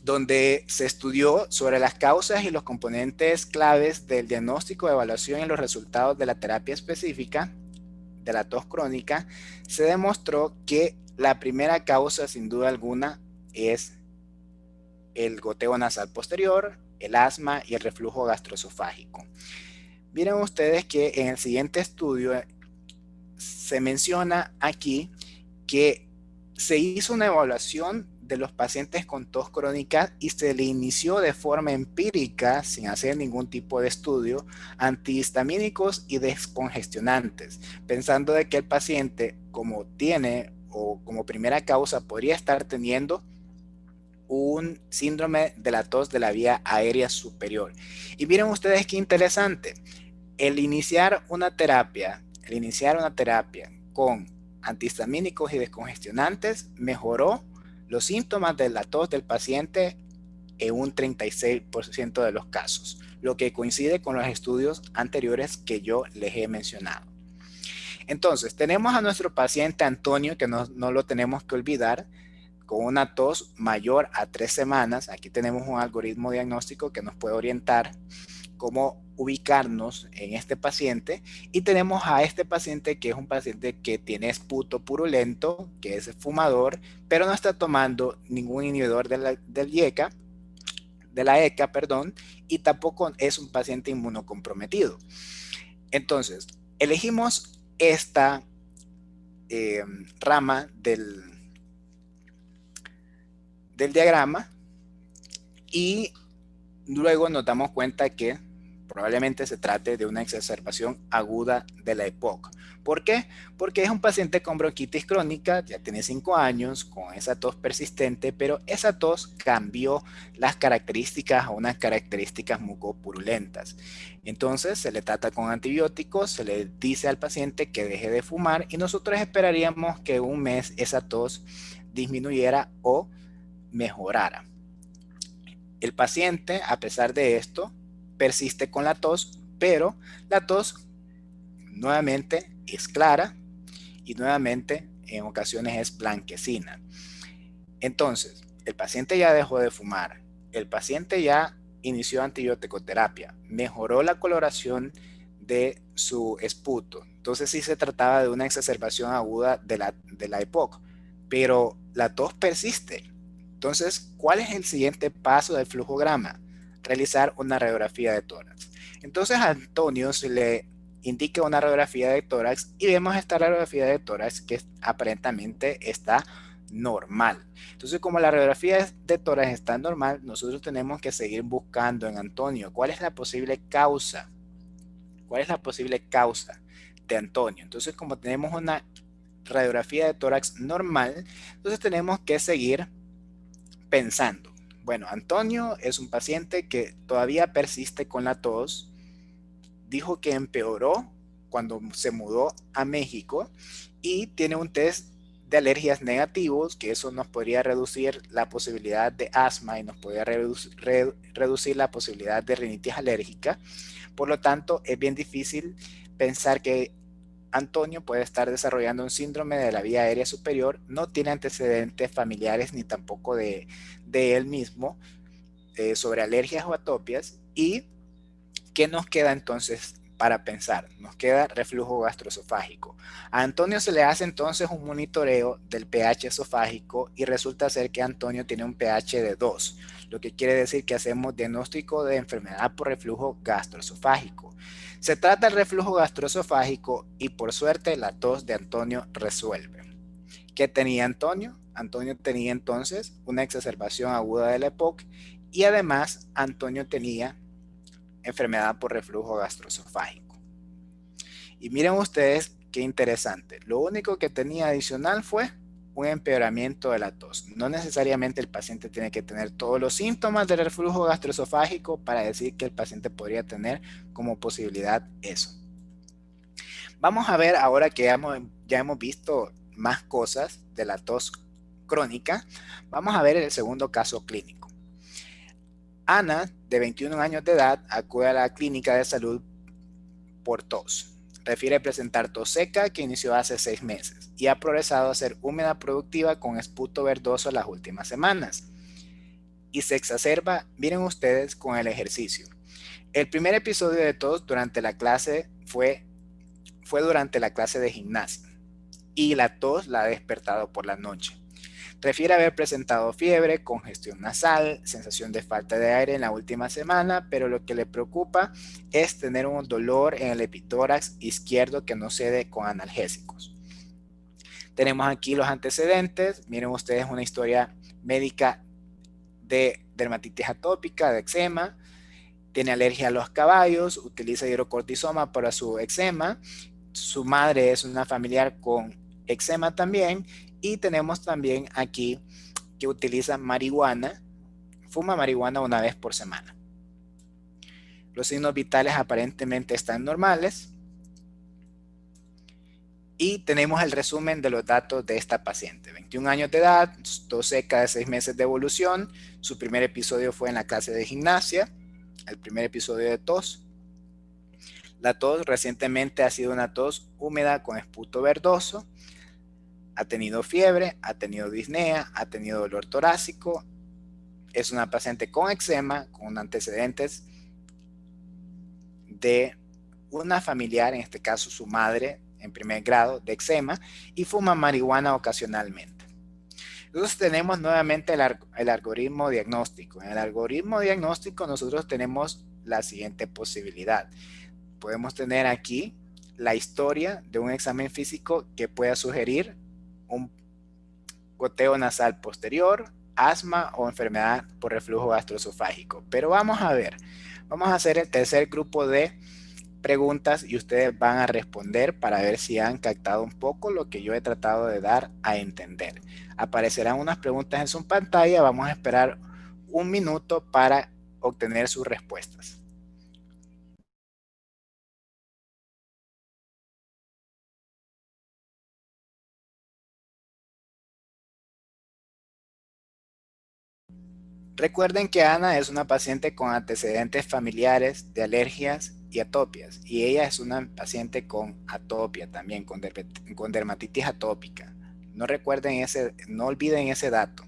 donde se estudió sobre las causas y los componentes claves del diagnóstico, evaluación y los resultados de la terapia específica de la tos crónica, se demostró que la primera causa, sin duda alguna, es el goteo nasal posterior, el asma y el reflujo gastroesofágico. Miren ustedes que en el siguiente estudio se menciona aquí que se hizo una evaluación de los pacientes con tos crónica y se le inició de forma empírica, sin hacer ningún tipo de estudio, antihistamínicos y descongestionantes, pensando de que el paciente, como tiene o como primera causa, podría estar teniendo un síndrome de la tos de la vía aérea superior. Y miren ustedes qué interesante, el iniciar una terapia con antihistamínicos y descongestionantes mejoró los síntomas de la tos del paciente en un 36% de los casos, lo que coincide con los estudios anteriores que yo les he mencionado. Entonces, tenemos a nuestro paciente Antonio, que no lo tenemos que olvidar, con una tos mayor a 3 semanas. Aquí tenemos un algoritmo diagnóstico que nos puede orientar cómo ubicarnos en este paciente, y tenemos a este paciente que es un paciente que tiene esputo purulento, que es fumador, pero no está tomando ningún inhibidor de la ECA, perdón, y tampoco es un paciente inmunocomprometido. Entonces, elegimos esta rama del diagrama y luego nos damos cuenta que probablemente se trate de una exacerbación aguda de la EPOC. ¿Por qué? Porque es un paciente con bronquitis crónica, ya tiene 5 años, con esa tos persistente, pero esa tos cambió las características a unas características mucopurulentas. Entonces se le trata con antibióticos, se le dice al paciente que deje de fumar y nosotros esperaríamos que un mes esa tos disminuyera o mejorara. El paciente, a pesar de esto, persiste con la tos, pero la tos nuevamente es clara y nuevamente en ocasiones es blanquecina. Entonces, el paciente ya dejó de fumar, el paciente ya inició antibiótico-terapia, mejoró la coloración de su esputo. Entonces sí se trataba de una exacerbación aguda de la EPOC, pero la tos persiste. Entonces, ¿cuál es el siguiente paso del flujograma? Realizar una radiografía de tórax. Entonces a Antonio se le indica una radiografía de tórax y vemos esta radiografía de tórax que aparentemente está normal. Entonces, como la radiografía de tórax está normal, nosotros tenemos que seguir buscando en Antonio cuál es la posible causa. ¿Cuál es la posible causa de Antonio? Entonces, como tenemos una radiografía de tórax normal, entonces tenemos que seguir pensando. Bueno, Antonio es un paciente que todavía persiste con la tos. Dijo que empeoró cuando se mudó a México y tiene un test de alergias negativos, que eso nos podría reducir la posibilidad de asma y nos podría reducir la posibilidad de rinitis alérgica. Por lo tanto, es bien difícil pensar que Antonio puede estar desarrollando un síndrome de la vía aérea superior, no tiene antecedentes familiares ni tampoco de él mismo sobre alergias o atopias. ¿Y qué nos queda entonces para pensar. Nos queda reflujo gastroesofágico. A Antonio se le hace entonces un monitoreo del pH esofágico y resulta ser que Antonio tiene un pH de 2, lo que quiere decir que hacemos diagnóstico de enfermedad por reflujo gastroesofágico. Se trata del reflujo gastroesofágico y por suerte la tos de Antonio resuelve. ¿Qué tenía Antonio? Antonio tenía entonces una exacerbación aguda de la EPOC y además Antonio tenía enfermedad por reflujo gastroesofágico. Y miren ustedes qué interesante. Lo único que tenía adicional fue un empeoramiento de la tos. No necesariamente el paciente tiene que tener todos los síntomas del reflujo gastroesofágico para decir que el paciente podría tener como posibilidad eso. Vamos a ver ahora que ya hemos visto más cosas de la tos crónica, vamos a ver el segundo caso clínico. Ana, de 21 años de edad, acude a la clínica de salud por tos. Refiere presentar tos seca que inició hace 6 meses y ha progresado a ser húmeda productiva con esputo verdoso las últimas semanas. Y se exacerba, miren ustedes, con el ejercicio. El primer episodio de tos durante la clase fue durante la clase de gimnasia y la tos la ha despertado por la noche. Refiere haber presentado fiebre, congestión nasal, sensación de falta de aire en la última semana, pero lo que le preocupa es tener un dolor en el epitórax izquierdo que no cede con analgésicos. Tenemos aquí los antecedentes. Miren ustedes una historia médica de dermatitis atópica, de eczema. Tiene alergia a los caballos, utiliza hidrocortisona para su eczema. Su madre es una familiar con eczema también. Y tenemos también aquí que utiliza marihuana, fuma marihuana una vez por semana. Los signos vitales aparentemente están normales. Y tenemos el resumen de los datos de esta paciente. 21 años de edad, tos seca de 6 meses de evolución. Su primer episodio fue en la clase de gimnasia, el primer episodio de tos. La tos recientemente ha sido una tos húmeda con esputo verdoso. Ha tenido fiebre, ha tenido disnea, ha tenido dolor torácico. Es una paciente con eczema, con antecedentes de una familiar, en este caso su madre, en primer grado de eczema, y fuma marihuana ocasionalmente. Entonces tenemos nuevamente el algoritmo diagnóstico. En el algoritmo diagnóstico nosotros tenemos la siguiente posibilidad. Podemos tener aquí la historia de un examen físico que pueda sugerir un goteo nasal posterior, asma o enfermedad por reflujo gastroesofágico. Pero vamos a ver, vamos a hacer el tercer grupo de preguntas y ustedes van a responder para ver si han captado un poco lo que yo he tratado de dar a entender. Aparecerán unas preguntas en su pantalla, vamos a esperar un minuto para obtener sus respuestas. Recuerden que Ana es una paciente con antecedentes familiares de alergias y atopias, y ella es una paciente con atopia también, con dermatitis atópica. No olviden ese dato.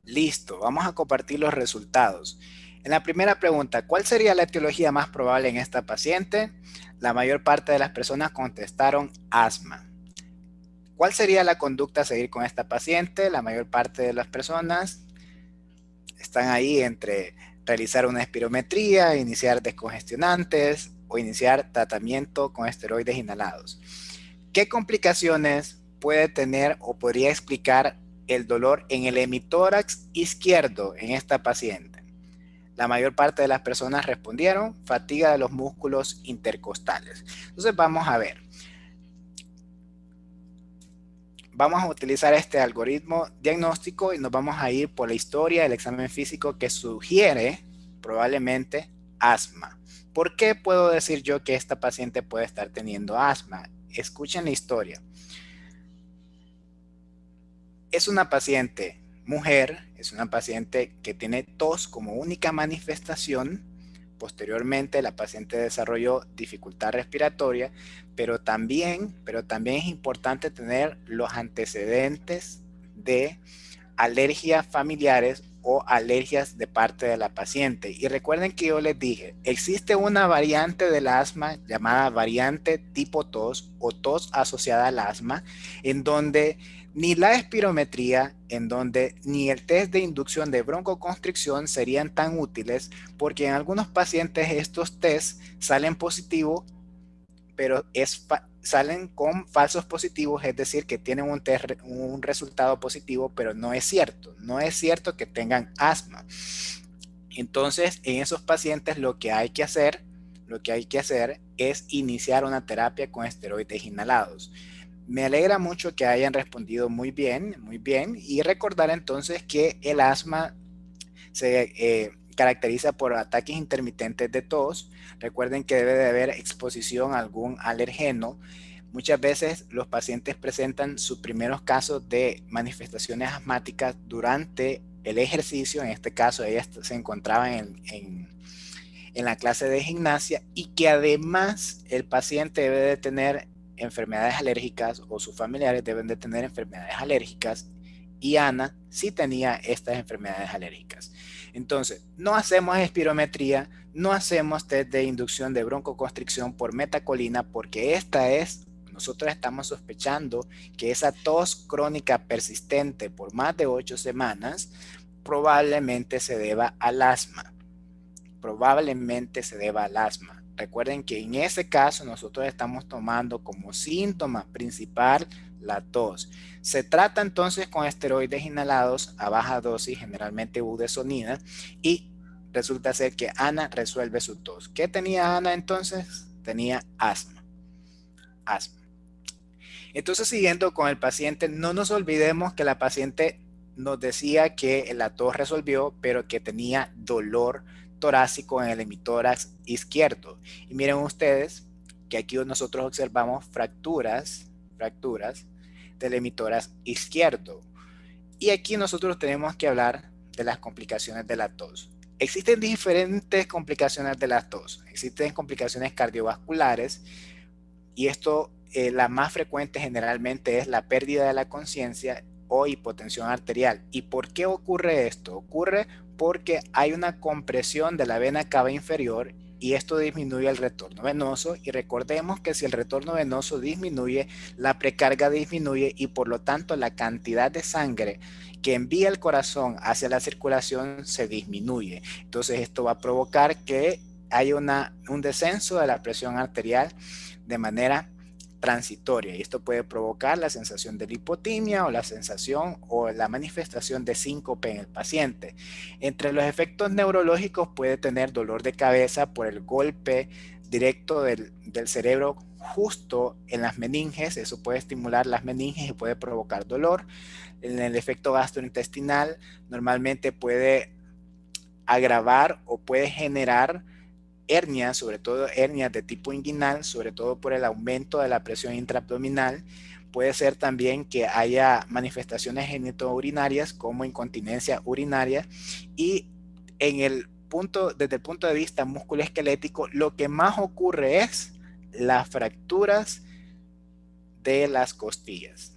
Listo, vamos a compartir los resultados. En la primera pregunta, ¿cuál sería la etiología más probable en esta paciente? La mayor parte de las personas contestaron asma. ¿Cuál sería la conducta a seguir con esta paciente? La mayor parte de las personas están ahí entre realizar una espirometría, iniciar descongestionantes o iniciar tratamiento con esteroides inhalados. ¿Qué complicaciones puede tener o podría explicar el dolor en el hemitórax izquierdo en esta paciente? La mayor parte de las personas respondieron fatiga de los músculos intercostales. Entonces vamos a ver. Vamos a utilizar este algoritmo diagnóstico y nos vamos a ir por la historia del examen físico que sugiere probablemente asma. ¿Por qué puedo decir yo que esta paciente puede estar teniendo asma? Escuchen la historia. Es una paciente mujer, es una paciente que tiene tos como única manifestación. Posteriormente, la paciente desarrolló dificultad respiratoria, pero también es importante tener los antecedentes de alergias familiares o alergias de parte de la paciente. Y recuerden que yo les dije, existe una variante del asma llamada variante tipo tos o tos asociada al asma, en donde ni la espirometría, en donde ni el test de inducción de broncoconstricción serían tan útiles, porque en algunos pacientes estos tests salen positivos, pero salen con falsos positivos, es decir, que tienen un resultado positivo, pero no es cierto. No es cierto que tengan asma. Entonces, en esos pacientes lo que hay que hacer es iniciar una terapia con esteroides inhalados. Me alegra mucho que hayan respondido muy bien, y recordar entonces que el asma se caracteriza por ataques intermitentes de tos. Recuerden que debe de haber exposición a algún alergeno. Muchas veces los pacientes presentan sus primeros casos de manifestaciones asmáticas durante el ejercicio. En este caso, ella se encontraba en la clase de gimnasia, y que además el paciente debe de tener enfermedades alérgicas o sus familiares deben de tener enfermedades alérgicas, y Ana sí tenía estas enfermedades alérgicas. Entonces, no hacemos espirometría, no hacemos test de inducción de broncoconstricción por metacolina, porque nosotros estamos sospechando que esa tos crónica persistente por más de 8 semanas probablemente se deba al asma. Recuerden que en ese caso nosotros estamos tomando como síntoma principal la tos. Se trata entonces con esteroides inhalados a baja dosis, generalmente budesonida, y resulta ser que Ana resuelve su tos. ¿Qué tenía Ana entonces? Tenía asma. Entonces, siguiendo con el paciente, no nos olvidemos que la paciente nos decía que la tos resolvió, pero que tenía dolor torácico en el hemitórax izquierdo. Y miren ustedes que aquí nosotros observamos fracturas del hemitórax izquierdo. Y aquí nosotros tenemos que hablar de las complicaciones de la tos. Existen diferentes complicaciones de la tos. Existen complicaciones cardiovasculares, y esto, la más frecuente generalmente es la pérdida de la conciencia o hipotensión arterial. ¿Y por qué ocurre esto? Ocurre porque hay una compresión de la vena cava inferior, y esto disminuye el retorno venoso, y recordemos que si el retorno venoso disminuye, la precarga disminuye, y por lo tanto la cantidad de sangre que envía el corazón hacia la circulación se disminuye. Entonces esto va a provocar que haya un descenso de la presión arterial de manera transitoria, y esto puede provocar la sensación de hipotimia o la sensación o la manifestación de síncope en el paciente. Entre los efectos neurológicos puede tener dolor de cabeza por el golpe directo del cerebro justo en las meninges. Eso puede estimular las meninges y puede provocar dolor. En el efecto gastrointestinal normalmente puede agravar o puede generar hernias, sobre todo hernias de tipo inguinal, sobre todo por el aumento de la presión intraabdominal. Puede ser también que haya manifestaciones genitourinarias como incontinencia urinaria. Y desde el punto de vista musculoesquelético, lo que más ocurre es las fracturas de las costillas.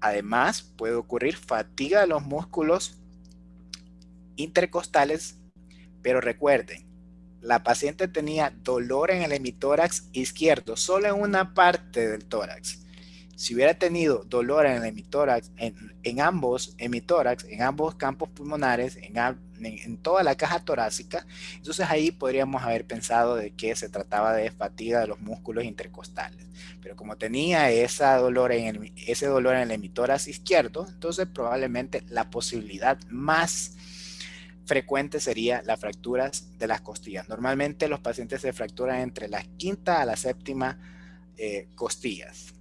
Además, puede ocurrir fatiga de los músculos intercostales, pero recuerden, la paciente tenía dolor en el hemitórax izquierdo, solo en una parte del tórax. Si hubiera tenido dolor en el hemitórax, en ambos hemitórax, en ambos campos pulmonares, en toda la caja torácica. Entonces ahí podríamos haber pensado de que se trataba de fatiga de los músculos intercostales. Pero como tenía ese dolor en el hemitórax izquierdo, entonces probablemente la posibilidad más frecuente sería las fracturas de las costillas. Normalmente los pacientes se fracturan entre la quinta a la séptima costillas.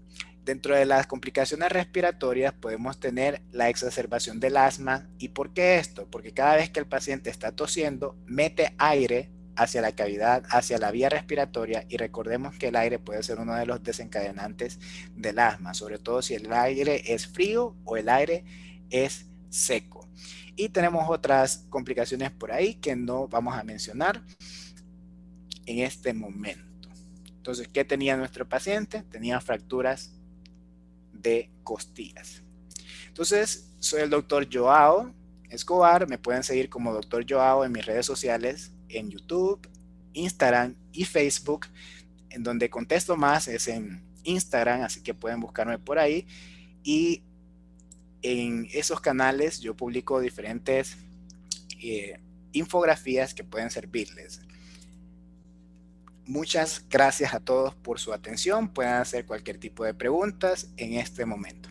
Dentro de las complicaciones respiratorias podemos tener la exacerbación del asma. ¿Y por qué esto? Porque cada vez que el paciente está tosiendo, mete aire hacia la cavidad, hacia la vía respiratoria, y recordemos que el aire puede ser uno de los desencadenantes del asma, sobre todo si el aire es frío o el aire es seco. Y tenemos otras complicaciones por ahí que no vamos a mencionar en este momento. Entonces, ¿qué tenía nuestro paciente? Tenía fracturas de costillas. Entonces, soy el doctor Joao Escobar. Me pueden seguir como doctor Joao en mis redes sociales, en YouTube, Instagram y Facebook. En donde contesto más es en Instagram, así que pueden buscarme por ahí. Y en esos canales yo publico diferentes infografías que pueden servirles. Muchas gracias a todos por su atención. Pueden hacer cualquier tipo de preguntas en este momento.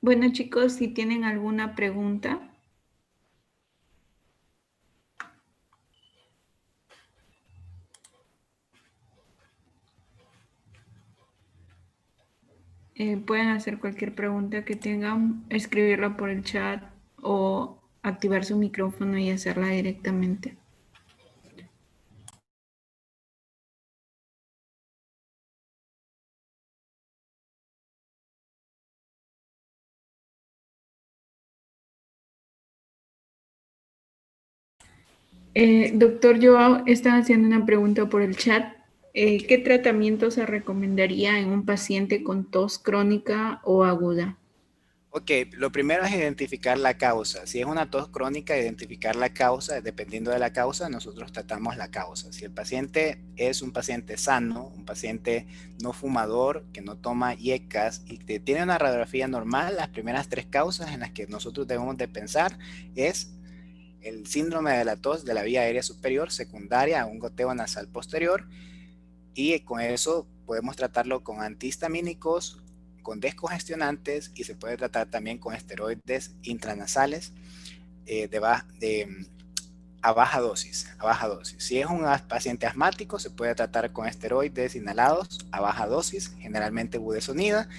Bueno, chicos, si tienen alguna pregunta, pueden hacer cualquier pregunta que tengan, escribirla por el chat o activar su micrófono y hacerla directamente. Doctor Joao, están haciendo una pregunta por el chat. ¿Qué tratamiento se recomendaría en un paciente con tos crónica o aguda? Ok, lo primero es identificar la causa. Si es una tos crónica, identificar la causa. Dependiendo de la causa, nosotros tratamos la causa. Si el paciente es un paciente sano, un paciente no fumador, que no toma IECAS y que tiene una radiografía normal, las primeras tres causas en las que nosotros debemos de pensar es el síndrome de la tos de la vía aérea superior secundaria a un goteo nasal posterior, y con eso podemos tratarlo con antihistamínicos, con descongestionantes, y se puede tratar también con esteroides intranasales a baja dosis, a baja dosis. Si es un paciente asmático, se puede tratar con esteroides inhalados a baja dosis, generalmente budesonida.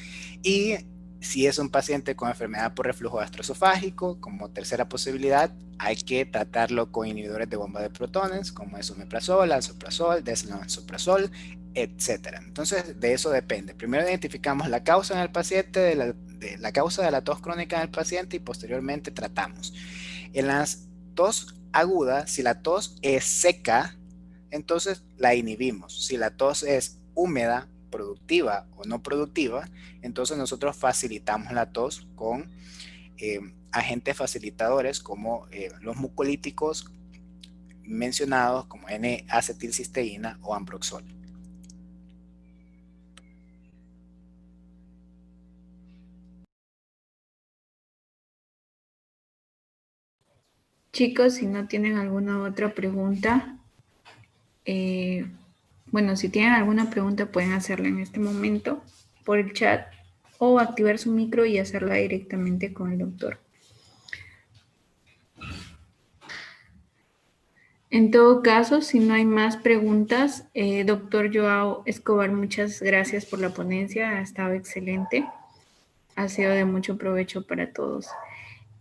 Y si es un paciente con enfermedad por reflujo gastroesofágico, como tercera posibilidad, hay que tratarlo con inhibidores de bomba de protones, como es omeprazol, lansoprazol, deslansoprazol, etcétera. Entonces, de eso depende. Primero identificamos la causa en el paciente, de la causa de la tos crónica en el paciente, y posteriormente tratamos. En las tos aguda, si la tos es seca, entonces la inhibimos. Si la tos es húmeda, productiva o no productiva, entonces nosotros facilitamos la tos con agentes facilitadores como los mucolíticos mencionados como N-acetilcisteína o ambroxol. Chicos, si no tienen alguna otra pregunta, bueno, si tienen alguna pregunta pueden hacerla en este momento por el chat o activar su micro y hacerla directamente con el doctor. En todo caso, si no hay más preguntas, doctor Joao Escobar, muchas gracias por la ponencia, ha estado excelente, ha sido de mucho provecho para todos.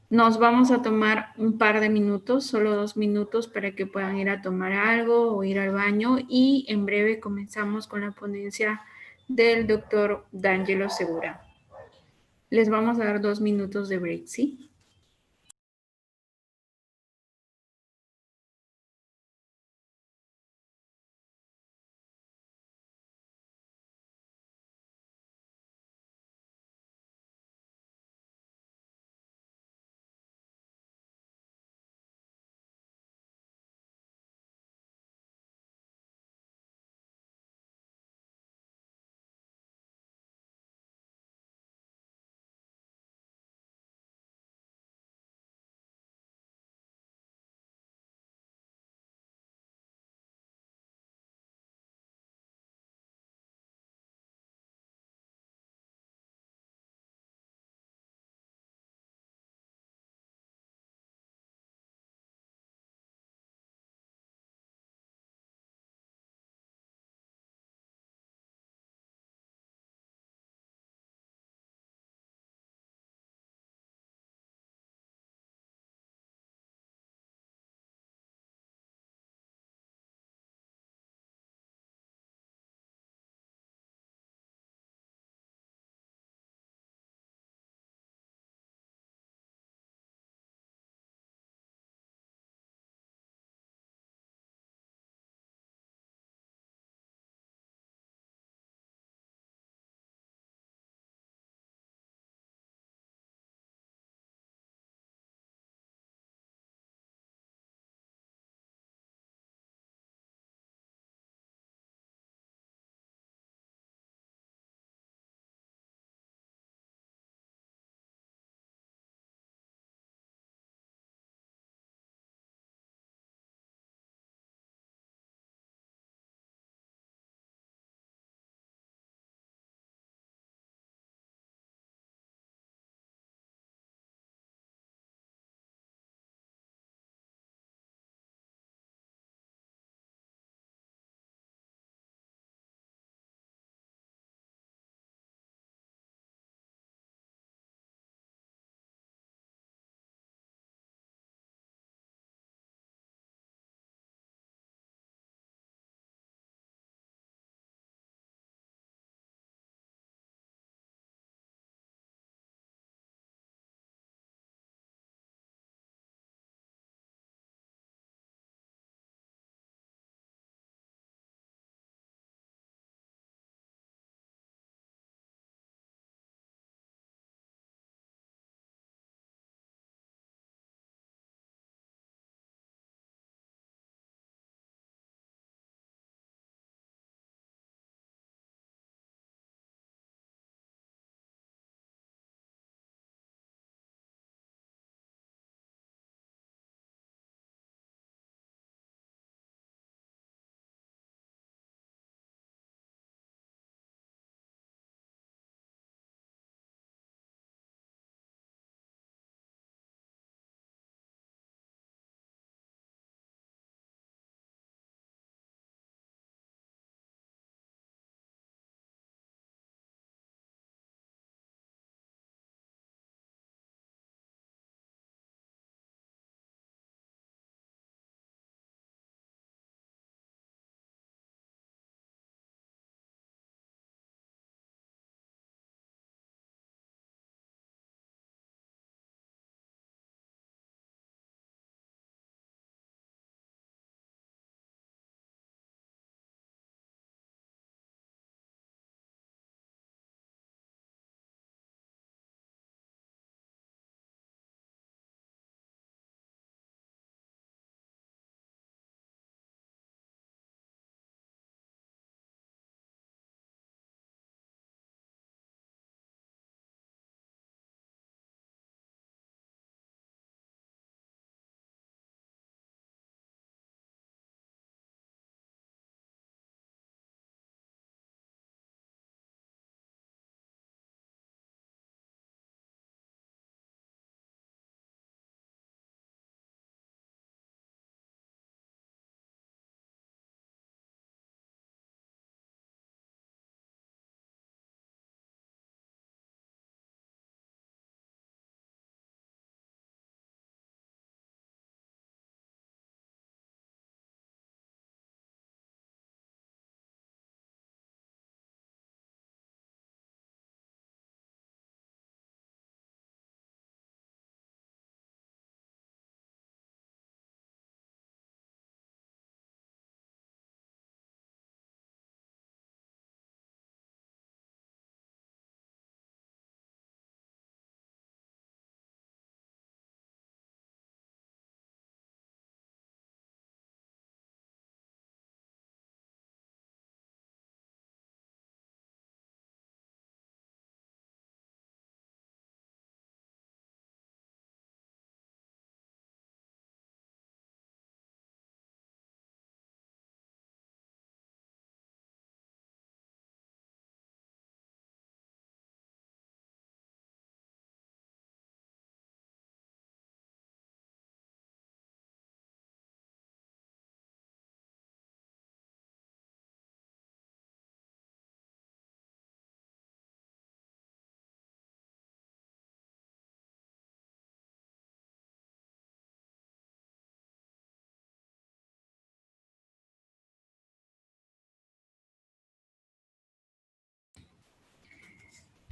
Nos vamos a tomar un par de minutos, solo 2 minutos, para que puedan ir a tomar algo o ir al baño, y en breve comenzamos con la ponencia del doctor D'Angelo Segura. Les vamos a dar 2 minutos de break, ¿sí?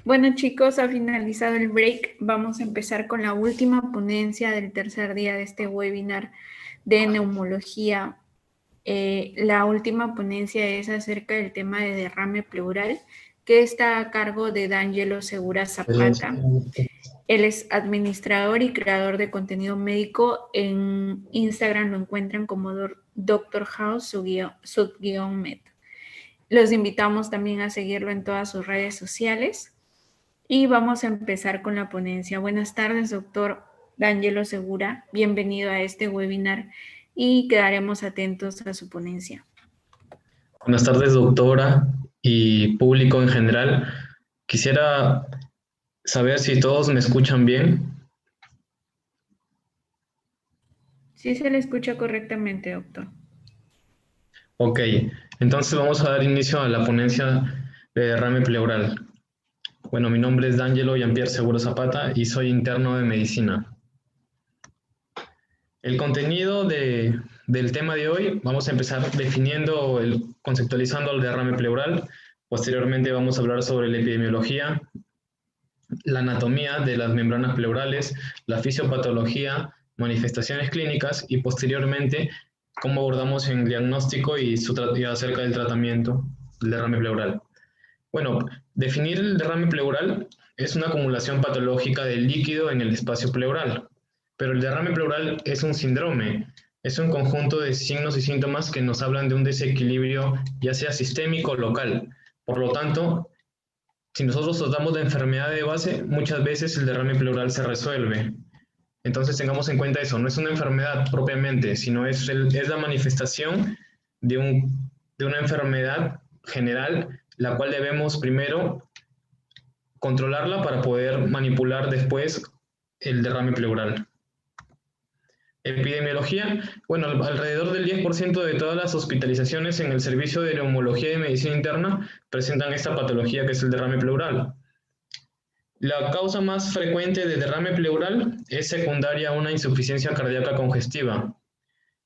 Bueno chicos, ha finalizado el break. Vamos a empezar con la última ponencia del tercer día de este webinar de neumología. La última ponencia es acerca del tema de derrame pleural, que está a cargo de D'Angelo Segura Zapata. Él es administrador y creador de contenido médico. En Instagram lo encuentran como Dr. House sub-med. Los invitamos también a seguirlo en todas sus redes sociales. Y vamos a empezar con la ponencia. Buenas tardes, doctor D'Angelo Segura. Bienvenido a este webinar y quedaremos atentos a su ponencia. Buenas tardes, doctora y público en general. Quisiera saber si todos me escuchan bien. Sí, se le escucha correctamente, doctor. Ok, entonces vamos a dar inicio a la ponencia de derrame pleural. Bueno, mi nombre es D'Angelo Jean-Pierre Segura Zapata y soy interno de medicina. El contenido del tema de hoy, vamos a empezar conceptualizando el derrame pleural. Posteriormente vamos a hablar sobre la epidemiología, la anatomía de las membranas pleurales, la fisiopatología, manifestaciones clínicas y posteriormente cómo abordamos en diagnóstico y acerca del tratamiento del derrame pleural. Bueno, definir el derrame pleural es una acumulación patológica de líquido en el espacio pleural, pero el derrame pleural es un síndrome, es un conjunto de signos y síntomas que nos hablan de un desequilibrio ya sea sistémico o local. Por lo tanto, si nosotros tratamos de enfermedad de base, muchas veces el derrame pleural se resuelve. Entonces tengamos en cuenta eso, no es una enfermedad propiamente, sino es la manifestación de una enfermedad general, la cual debemos primero controlarla para poder manipular después el derrame pleural. Epidemiología, bueno, alrededor del 10% de todas las hospitalizaciones en el servicio de neumología y medicina interna presentan esta patología que es el derrame pleural. La causa más frecuente de derrame pleural es secundaria a una insuficiencia cardíaca congestiva.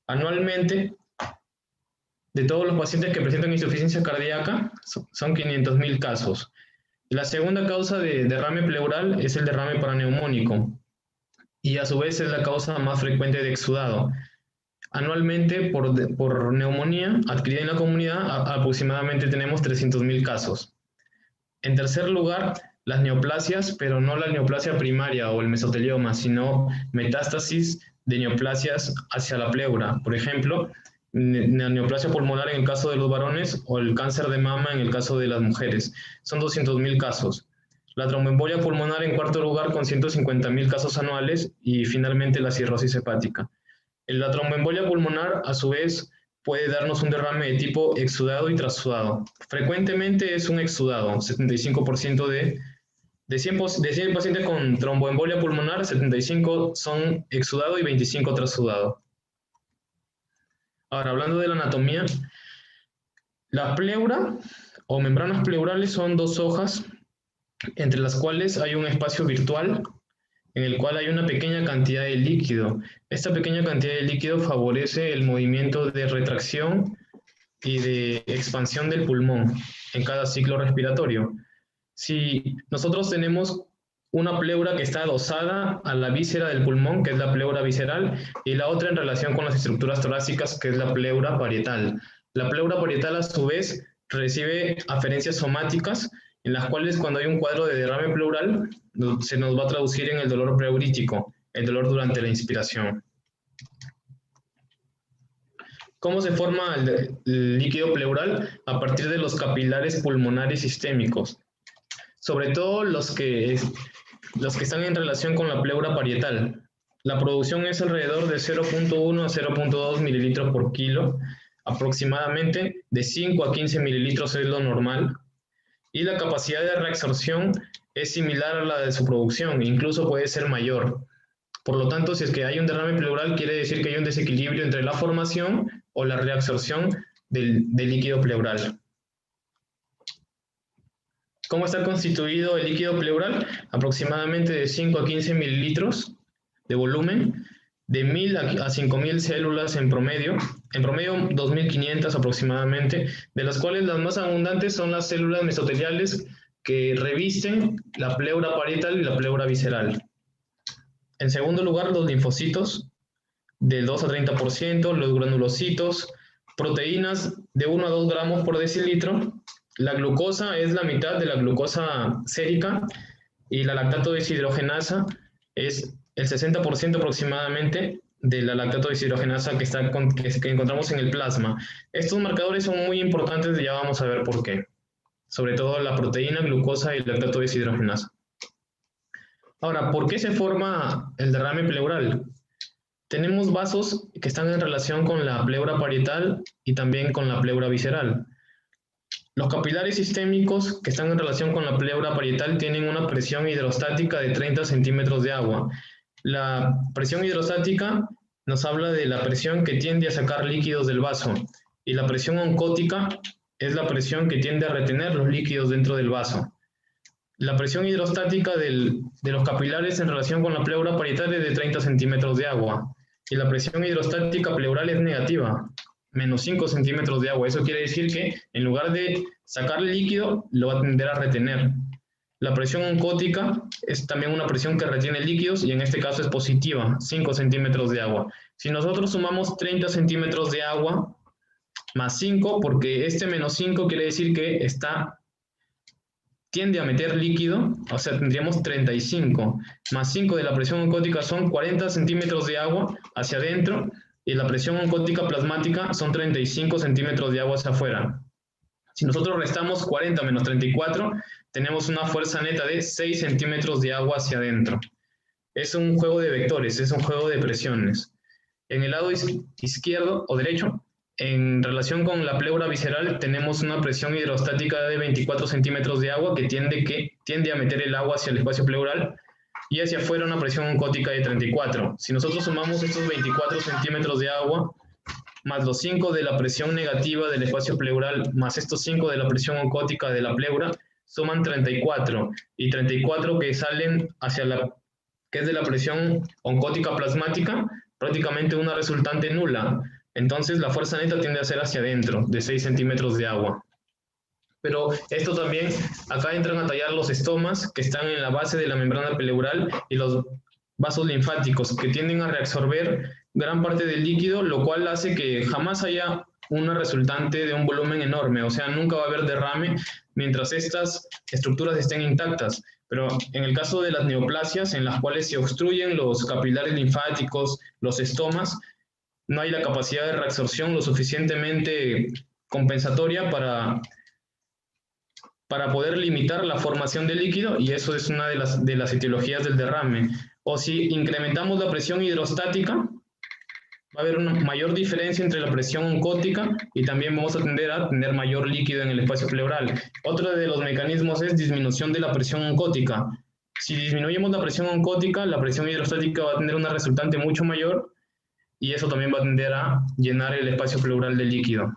Anualmente, de todos los pacientes que presentan insuficiencia cardíaca, son 500.000 casos. La segunda causa de derrame pleural es el derrame paraneumónico y a su vez es la causa más frecuente de exudado. Anualmente, por neumonía adquirida en la comunidad, aproximadamente tenemos 300.000 casos. En tercer lugar, las neoplasias, pero no la neoplasia primaria o el mesotelioma, sino metástasis de neoplasias hacia la pleura. Por ejemplo, la neoplasia pulmonar en el caso de los varones o el cáncer de mama en el caso de las mujeres. Son 200.000 casos. La tromboembolia pulmonar en cuarto lugar con 150.000 casos anuales y finalmente la cirrosis hepática. La tromboembolia pulmonar, a su vez, puede darnos un derrame de tipo exudado y trasudado. Frecuentemente es un exudado, 75% de 100 pacientes con tromboembolia pulmonar, 75 son exudado y 25 trasudado. Ahora, hablando de la anatomía, la pleura o membranas pleurales son dos hojas entre las cuales hay un espacio virtual en el cual hay una pequeña cantidad de líquido. Esta pequeña cantidad de líquido favorece el movimiento de retracción y de expansión del pulmón en cada ciclo respiratorio. Si nosotros tenemos una pleura que está adosada a la víscera del pulmón, que es la pleura visceral, y la otra en relación con las estructuras torácicas, que es la pleura parietal. La pleura parietal, a su vez, recibe aferencias somáticas, en las cuales cuando hay un cuadro de derrame pleural, se nos va a traducir en el dolor pleurítico, el dolor durante la inspiración. ¿Cómo se forma el líquido pleural? A partir de los capilares pulmonares sistémicos, sobre todo los que están en relación con la pleura parietal. La producción es alrededor de 0.1 a 0.2 mililitros por kilo, aproximadamente de 5 a 15 mililitros es lo normal, y la capacidad de reabsorción es similar a la de su producción, incluso puede ser mayor. Por lo tanto, si es que hay un derrame pleural, quiere decir que hay un desequilibrio entre la formación o la reabsorción del líquido pleural. ¿Cómo está constituido el líquido pleural? Aproximadamente de 5 a 15 mililitros de volumen, de 1.000 a 5.000 células en promedio 2.500 aproximadamente, de las cuales las más abundantes son las células mesoteliales, que revisten la pleura parietal y la pleura visceral. En segundo lugar, los linfocitos, del 2 a 30%, los granulocitos, proteínas de 1 a 2 gramos por decilitro. La glucosa es la mitad de la glucosa sérica y la lactato deshidrogenasa es el 60% aproximadamente de la lactato deshidrogenasa que encontramos en el plasma. Estos marcadores son muy importantes y ya vamos a ver por qué. Sobre todo la proteína, glucosa y lactato deshidrogenasa. Ahora, ¿por qué se forma el derrame pleural? Tenemos vasos que están en relación con la pleura parietal y también con la pleura visceral. Los capilares sistémicos que están en relación con la pleura parietal tienen una presión hidrostática de 30 centímetros de agua. La presión hidrostática nos habla de la presión que tiende a sacar líquidos del vaso y la presión oncótica es la presión que tiende a retener los líquidos dentro del vaso. La presión hidrostática de los capilares en relación con la pleura parietal es de 30 centímetros de agua y la presión hidrostática pleural es negativa, menos 5 centímetros de agua. Eso quiere decir que en lugar de sacar líquido, lo va a tender a retener. La presión oncótica es también una presión que retiene líquidos y en este caso es positiva, 5 centímetros de agua. Si nosotros sumamos 30 centímetros de agua más 5, porque este menos 5 quiere decir que tiende a meter líquido, o sea, tendríamos 35, más 5 de la presión oncótica son 40 centímetros de agua hacia adentro, y la presión oncótica plasmática son 35 centímetros de agua hacia afuera. Si nosotros restamos 40 menos 34, tenemos una fuerza neta de 6 centímetros de agua hacia adentro. Es un juego de vectores, es un juego de presiones. En el lado izquierdo o derecho, en relación con la pleura visceral, tenemos una presión hidrostática de 24 centímetros de agua que tiende a meter el agua hacia el espacio pleural y hacia afuera una presión oncótica de 34. Si nosotros sumamos estos 24 centímetros de agua más los 5 de la presión negativa del espacio pleural más estos 5 de la presión oncótica de la pleura, suman 34. Y 34 que salen hacia que es de la presión oncótica plasmática, prácticamente una resultante nula. Entonces la fuerza neta tiende a ser hacia adentro, de 6 centímetros de agua. Pero esto también, acá entran a tallar los estomas que están en la base de la membrana pleural y los vasos linfáticos que tienden a reabsorber gran parte del líquido, lo cual hace que jamás haya una resultante de un volumen enorme, o sea, nunca va a haber derrame mientras estas estructuras estén intactas. Pero en el caso de las neoplasias, en las cuales se obstruyen los capilares linfáticos, los estomas, no hay la capacidad de reabsorción lo suficientemente compensatoria para poder limitar la formación de líquido, y eso es una de las etiologías del derrame. O si incrementamos la presión hidrostática, va a haber una mayor diferencia entre la presión oncótica y también vamos a tender a tener mayor líquido en el espacio pleural. Otro de los mecanismos es disminución de la presión oncótica. Si disminuimos la presión oncótica, la presión hidrostática va a tener una resultante mucho mayor y eso también va a tender a llenar el espacio pleural de líquido.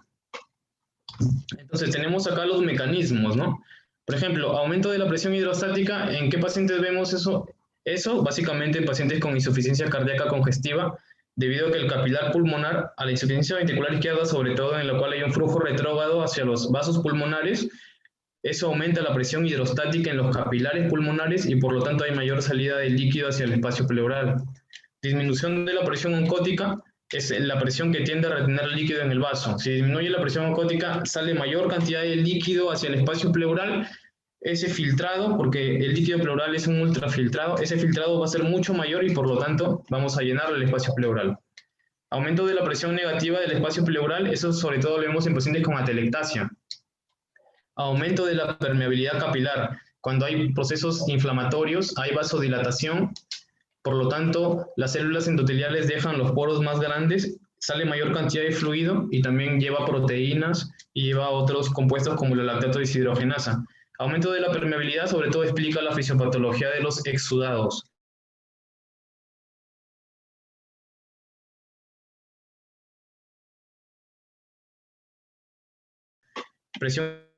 Entonces tenemos acá los mecanismos, ¿no? Por ejemplo, aumento de la presión hidrostática, ¿en qué pacientes vemos eso? Eso básicamente en pacientes con insuficiencia cardíaca congestiva, debido a que el capilar pulmonar, a la insuficiencia ventricular izquierda, sobre todo en la cual hay un flujo retrógrado hacia los vasos pulmonares, eso aumenta la presión hidrostática en los capilares pulmonares y por lo tanto hay mayor salida de líquido hacia el espacio pleural. Disminución de la presión oncótica es la presión que tiende a retener líquido en el vaso. Si disminuye la presión oncótica, sale mayor cantidad de líquido hacia el espacio pleural. Ese filtrado, porque el líquido pleural es un ultrafiltrado, ese filtrado va a ser mucho mayor y por lo tanto vamos a llenar el espacio pleural. Aumento de la presión negativa del espacio pleural, eso sobre todo lo vemos en pacientes con atelectasia. Aumento de la permeabilidad capilar. Cuando hay procesos inflamatorios, hay vasodilatación. Por lo tanto, las células endoteliales dejan los poros más grandes, sale mayor cantidad de fluido y también lleva proteínas y lleva otros compuestos como la lactato deshidrogenasa. Aumento de la permeabilidad sobre todo explica la fisiopatología de los exudados. Presión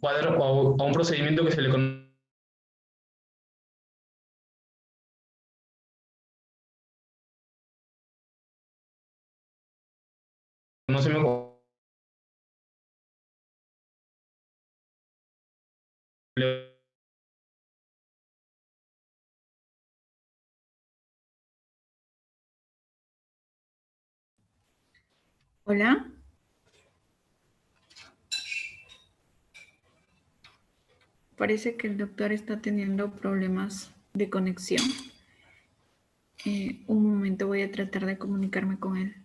cuadro o a un procedimiento que se le conoce Hola. Parece que el doctor está teniendo problemas de conexión. Un momento, voy a tratar de comunicarme con él.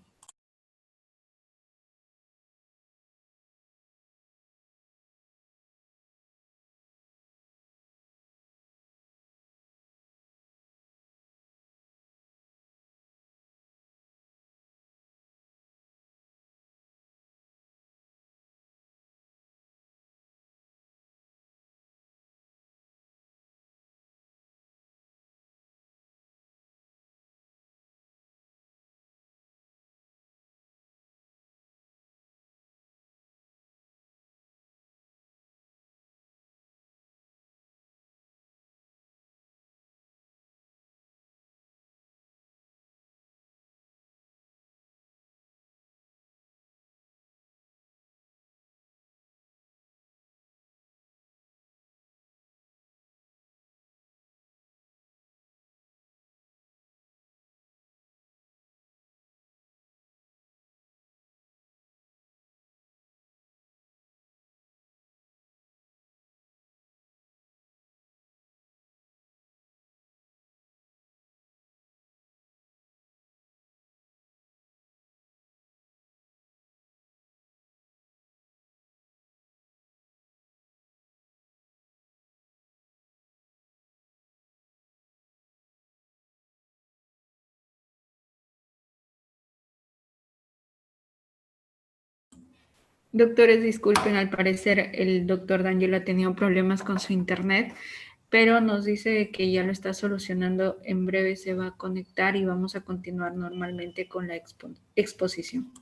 Doctores, disculpen, al parecer el doctor D'Angelo ha tenido problemas con su internet, pero nos dice que ya lo está solucionando. En breve se va a conectar y vamos a continuar normalmente con la exposición.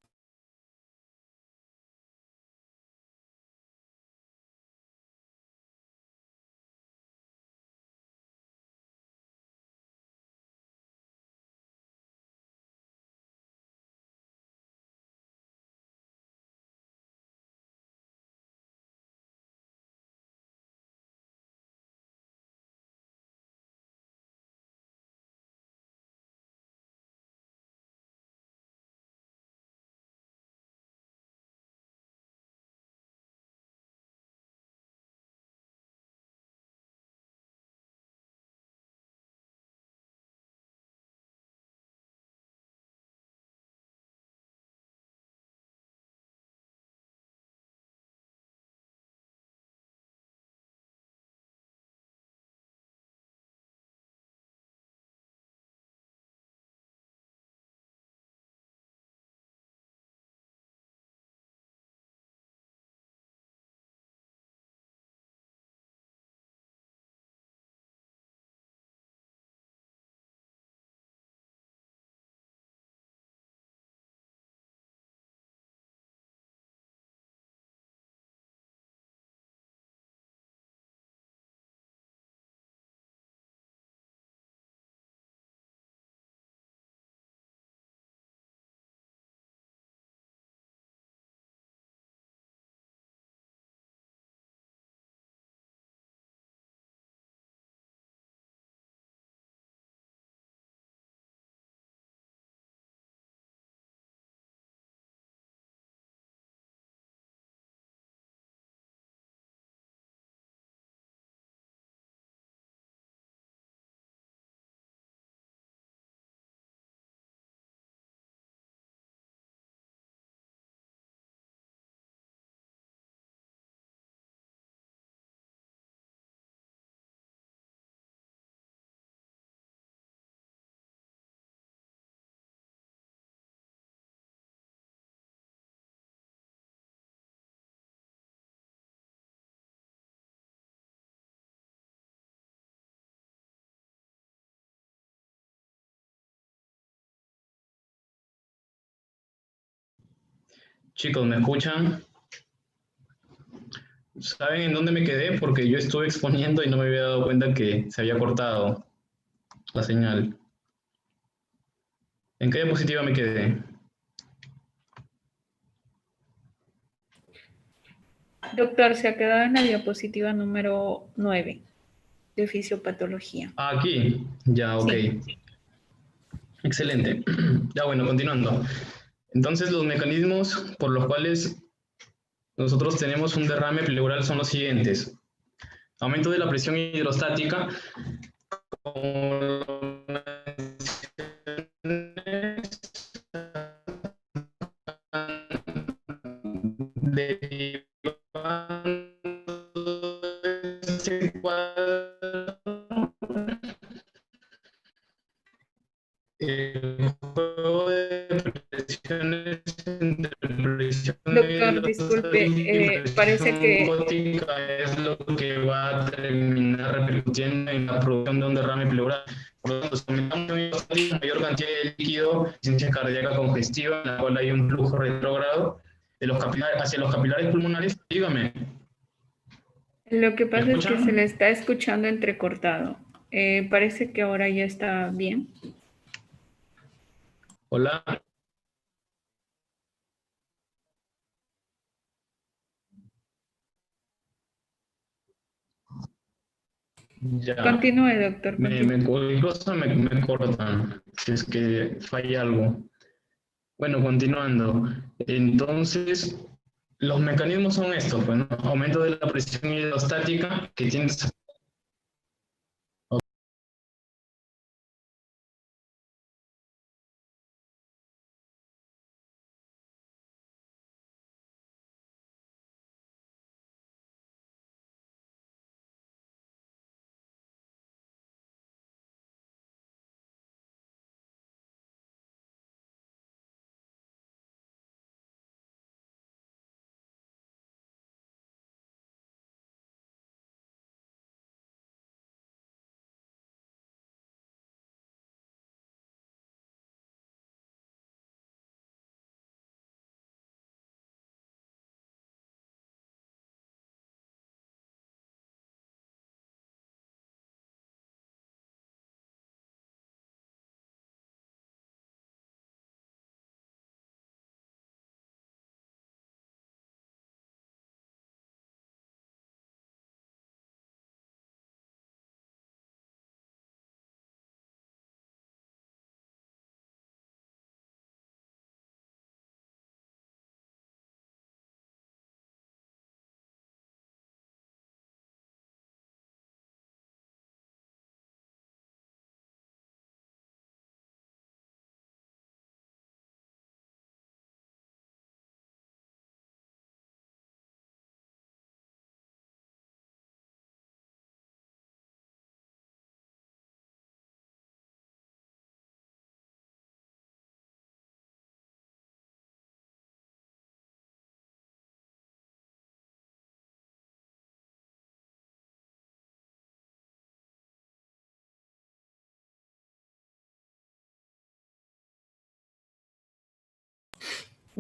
Chicos, ¿me escuchan? ¿Saben en dónde me quedé? Porque yo estuve exponiendo y no me había dado cuenta que se había cortado la señal. ¿En qué diapositiva me quedé? Doctor, se ha quedado en la diapositiva número 9 de fisiopatología. Aquí, ya, ok. Sí. Excelente. Ya bueno, continuando. Entonces, los mecanismos por los cuales nosotros tenemos un derrame pleural son los siguientes. Aumento de la presión hidrostática, como derivando de este cuadro, el juego de presiones entre presión Doctor, disculpe, hidrostática y parece presión que osmótica es lo que va a terminar repercutiendo en la producción de un derrame pleural. Por lo tanto, si aumentamos la mayor cantidad de líquido, insuficiencia cardíaca congestiva, en la cual hay un flujo retrógrado de los capilares, hacia los capilares pulmonares. Dígame, lo que ¿me pasa es que se le escuchan? está escuchando entrecortado. Parece que ahora ya está bien. Hola. Ya, Continúe, doctor, continúe. cualquier cosa me cortan si es que falla algo. Bueno, continuando. Entonces, los mecanismos son estos, pues, ¿no? Aumento de la presión hidrostática que tiende a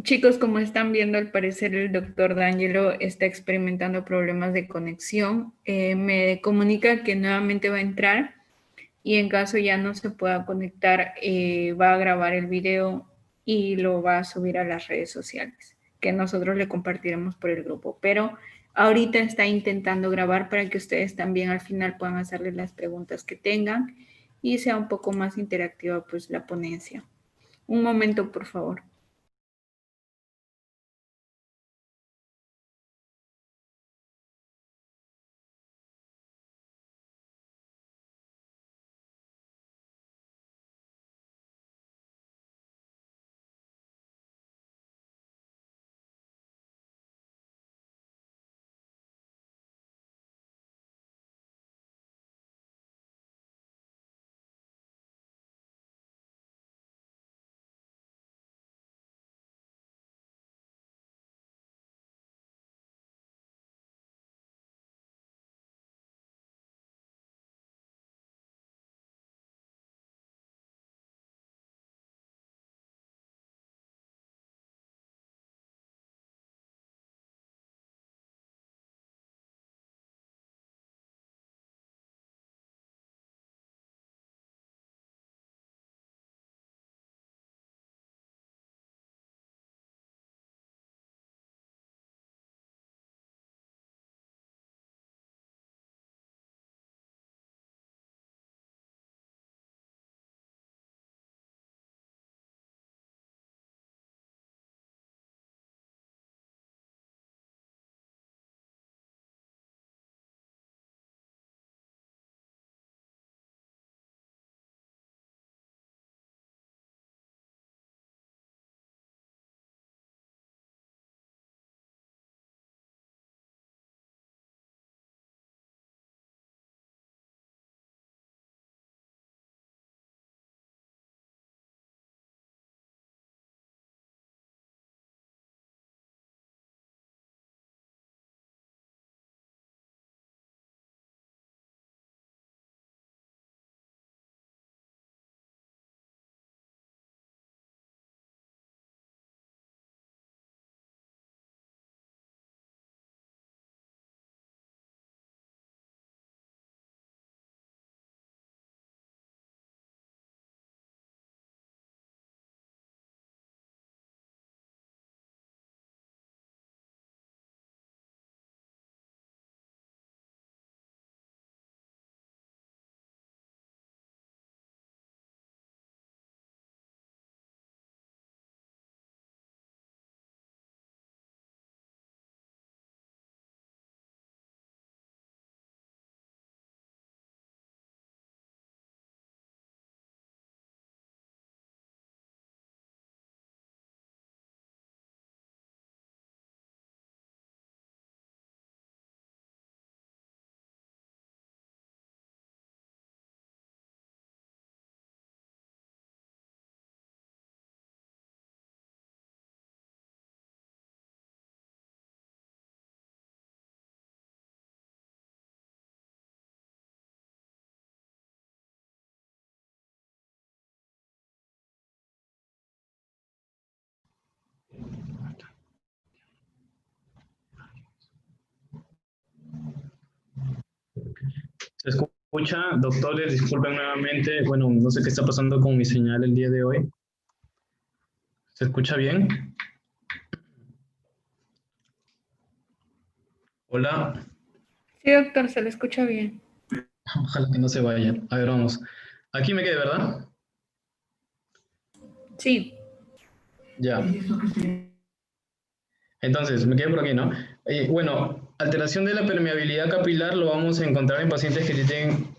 Chicos, como están viendo, al parecer el doctor D'Angelo está experimentando problemas de conexión. Me comunica que nuevamente va a entrar y en caso ya no se pueda conectar, va a grabar el video y lo va a subir a las redes sociales, que nosotros le compartiremos por el grupo. Pero ahorita está intentando grabar para que ustedes también al final puedan hacerle las preguntas que tengan y sea un poco más interactiva pues la ponencia. Un momento, por favor. ¿Se escucha? Doctores, disculpen nuevamente. Bueno, no sé qué está pasando con mi señal el día de hoy. ¿Se escucha bien? Hola. Sí, doctor, se le escucha bien. Ojalá que no se vaya. A ver, vamos. Aquí me quedé, ¿verdad? Sí. Ya. Entonces, me quedé por aquí, ¿no? Bueno, alteración de la permeabilidad capilar lo vamos a encontrar en pacientes que tienen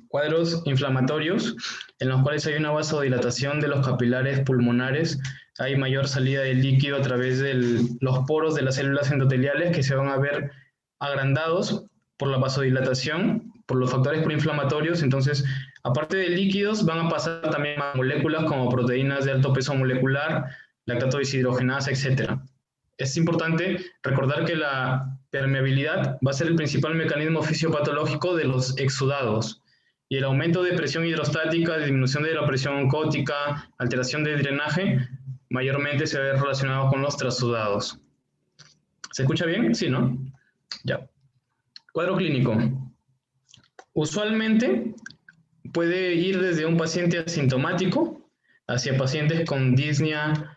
cuadros inflamatorios, en los cuales hay una vasodilatación de los capilares pulmonares, hay mayor salida de líquido a través de los poros de las células endoteliales que se van a ver agrandados por la vasodilatación, por los factores proinflamatorios. Entonces, aparte de líquidos, van a pasar también a moléculas como proteínas de alto peso molecular, lactato deshidrogenasa, etc. Es importante recordar que la permeabilidad va a ser el principal mecanismo fisiopatológico de los exudados, y el aumento de presión hidrostática, disminución de la presión oncótica, alteración de drenaje, mayormente se ve relacionado con los trasudados. ¿Se escucha bien? Sí, ¿no? Ya. Cuadro clínico. Usualmente puede ir desde un paciente asintomático hacia pacientes con disnea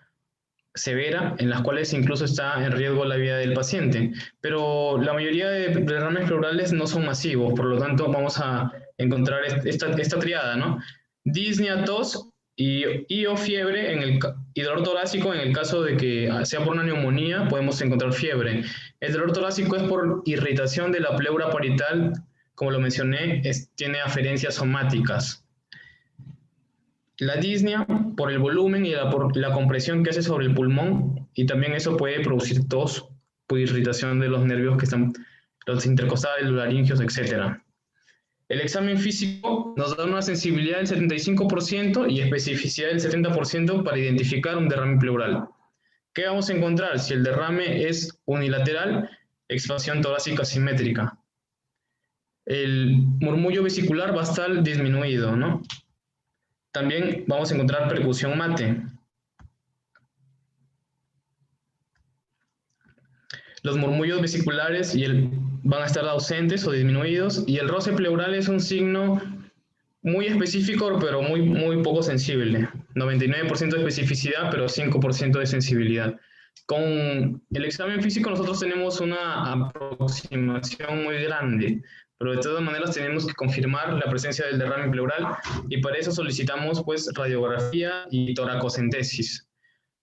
severa, en las cuales incluso está en riesgo la vida del paciente. Pero la mayoría de derrames pleurales no son masivos, por lo tanto vamos a encontrar esta triada, ¿no? Disnea, tos y o fiebre y dolor torácico. En el caso de que sea por una neumonía, podemos encontrar fiebre. El dolor torácico es por irritación de la pleura parietal, como lo mencioné, tiene aferencias somáticas. La disnea por el volumen y por la compresión que hace sobre el pulmón, y también eso puede producir tos por irritación de los nervios que están, los intercostales, los laringios, etc. El examen físico nos da una sensibilidad del 75% y especificidad del 70% para identificar un derrame pleural. ¿Qué vamos a encontrar? Si el derrame es unilateral, expansión torácica simétrica. El murmullo vesicular va a estar disminuido, ¿no? También vamos a encontrar percusión mate. Los murmullos vesiculares van a estar ausentes o disminuidos, y el roce pleural es un signo muy específico, pero muy poco sensible. 99% de especificidad, pero 5% de sensibilidad. Con el examen físico nosotros tenemos una aproximación muy grande, pero de todas maneras tenemos que confirmar la presencia del derrame pleural, y para eso solicitamos pues radiografía y toracocentesis.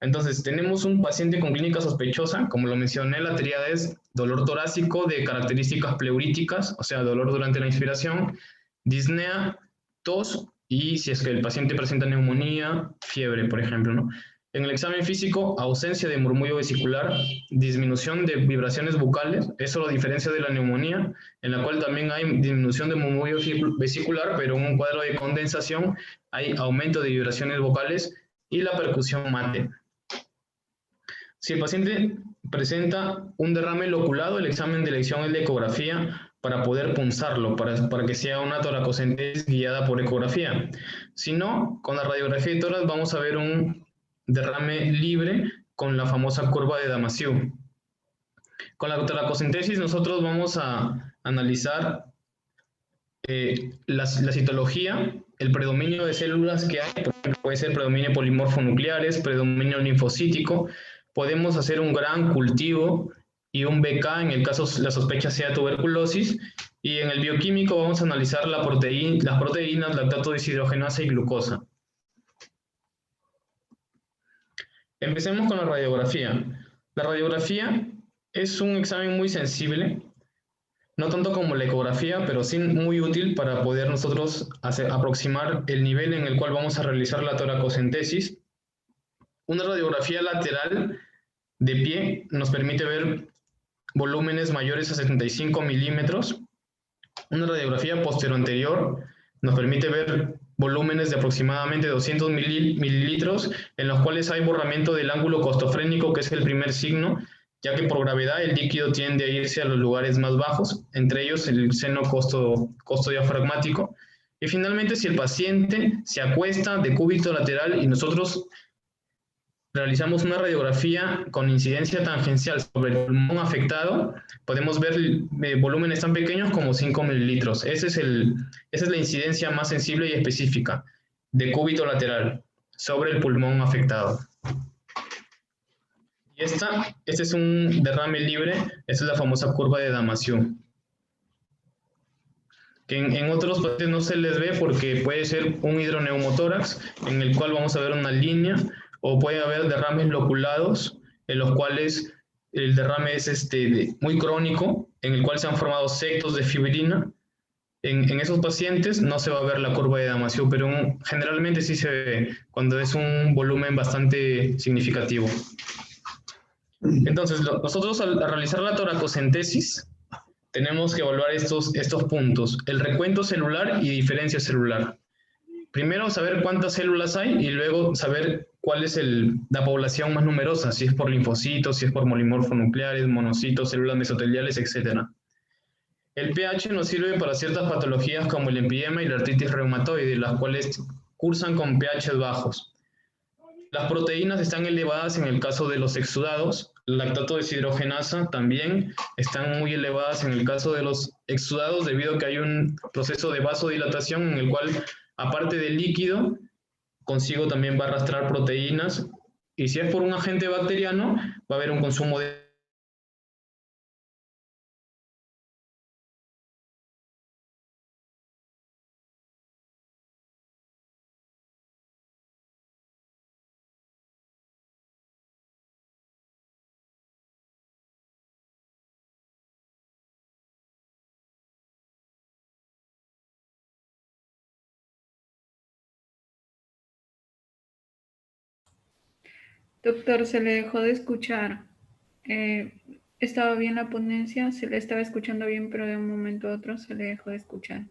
Entonces, tenemos un paciente con clínica sospechosa, como lo mencioné, la tríada es dolor torácico de características pleuríticas, o sea, dolor durante la inspiración, disnea, tos, y si es que el paciente presenta neumonía, fiebre, por ejemplo, ¿no? En el examen físico, ausencia de murmullo vesicular, disminución de vibraciones bucales, eso lo diferencia de la neumonía, en la cual también hay disminución de murmullo vesicular, pero en un cuadro de condensación hay aumento de vibraciones vocales, y la percusión mate. Si el paciente presenta un derrame loculado, el examen de elección es de ecografía para poder punzarlo, para que sea una toracocentesis guiada por ecografía. Si no, con la radiografía de tórax vamos a ver un derrame libre con la famosa curva de Damasio. Con la toracocentesis nosotros vamos a analizar la citología, el predominio de células que hay, por ejemplo, puede ser predominio polimorfonucleares, predominio linfocítico. Podemos hacer un gran cultivo y un BK en el caso la sospecha sea tuberculosis, y en el bioquímico vamos a analizar las proteínas, lactato deshidrogenasa y glucosa. Empecemos con la radiografía. La radiografía es un examen muy sensible, no tanto como la ecografía, pero sí muy útil para poder nosotros aproximar el nivel en el cual vamos a realizar la toracocentesis. Una radiografía lateral de pie nos permite ver volúmenes mayores a 75 milímetros. Una radiografía posterior-anterior nos permite ver volúmenes de aproximadamente 200 mililitros, en los cuales hay borramiento del ángulo costofrénico, que es el primer signo, ya que por gravedad el líquido tiende a irse a los lugares más bajos, entre ellos el seno costodiafragmático. Y finalmente, si el paciente se acuesta de cúbito lateral y nosotros realizamos una radiografía con incidencia tangencial sobre el pulmón afectado, podemos ver volúmenes tan pequeños como 5 mililitros. Esa es la incidencia más sensible y específica de cúbito lateral sobre el pulmón afectado. Y este es un derrame libre, esta es la famosa curva de Damasio, que en otros pacientes no se les ve porque puede ser un hidroneumotórax en el cual vamos a ver una línea, o puede haber derrames loculados en los cuales el derrame es muy crónico, en el cual se han formado septos de fibrina. En esos pacientes no se va a ver la curva de Damasio, pero generalmente sí se ve cuando es un volumen bastante significativo. Entonces, nosotros al realizar la toracocentesis, tenemos que evaluar estos puntos: el recuento celular y diferencia celular. Primero, saber cuántas células hay y luego saber cuál es la población más numerosa, si es por linfocitos, si es por molimorfonucleares, monocitos, células mesoteliales, etc. El pH nos sirve para ciertas patologías como el empiema y la artritis reumatoide, las cuales cursan con pH bajos. Las proteínas están elevadas en el caso de los exudados. La lactato deshidrogenasa también están muy elevadas en el caso de los exudados, debido a que hay un proceso de vasodilatación en el cual, aparte del líquido, consigo también va a arrastrar proteínas. Y si es por un agente bacteriano, va a haber un consumo de... Doctor, se le dejó de escuchar. Estaba bien la ponencia, se le estaba escuchando bien, pero de un momento a otro se le dejó de escuchar.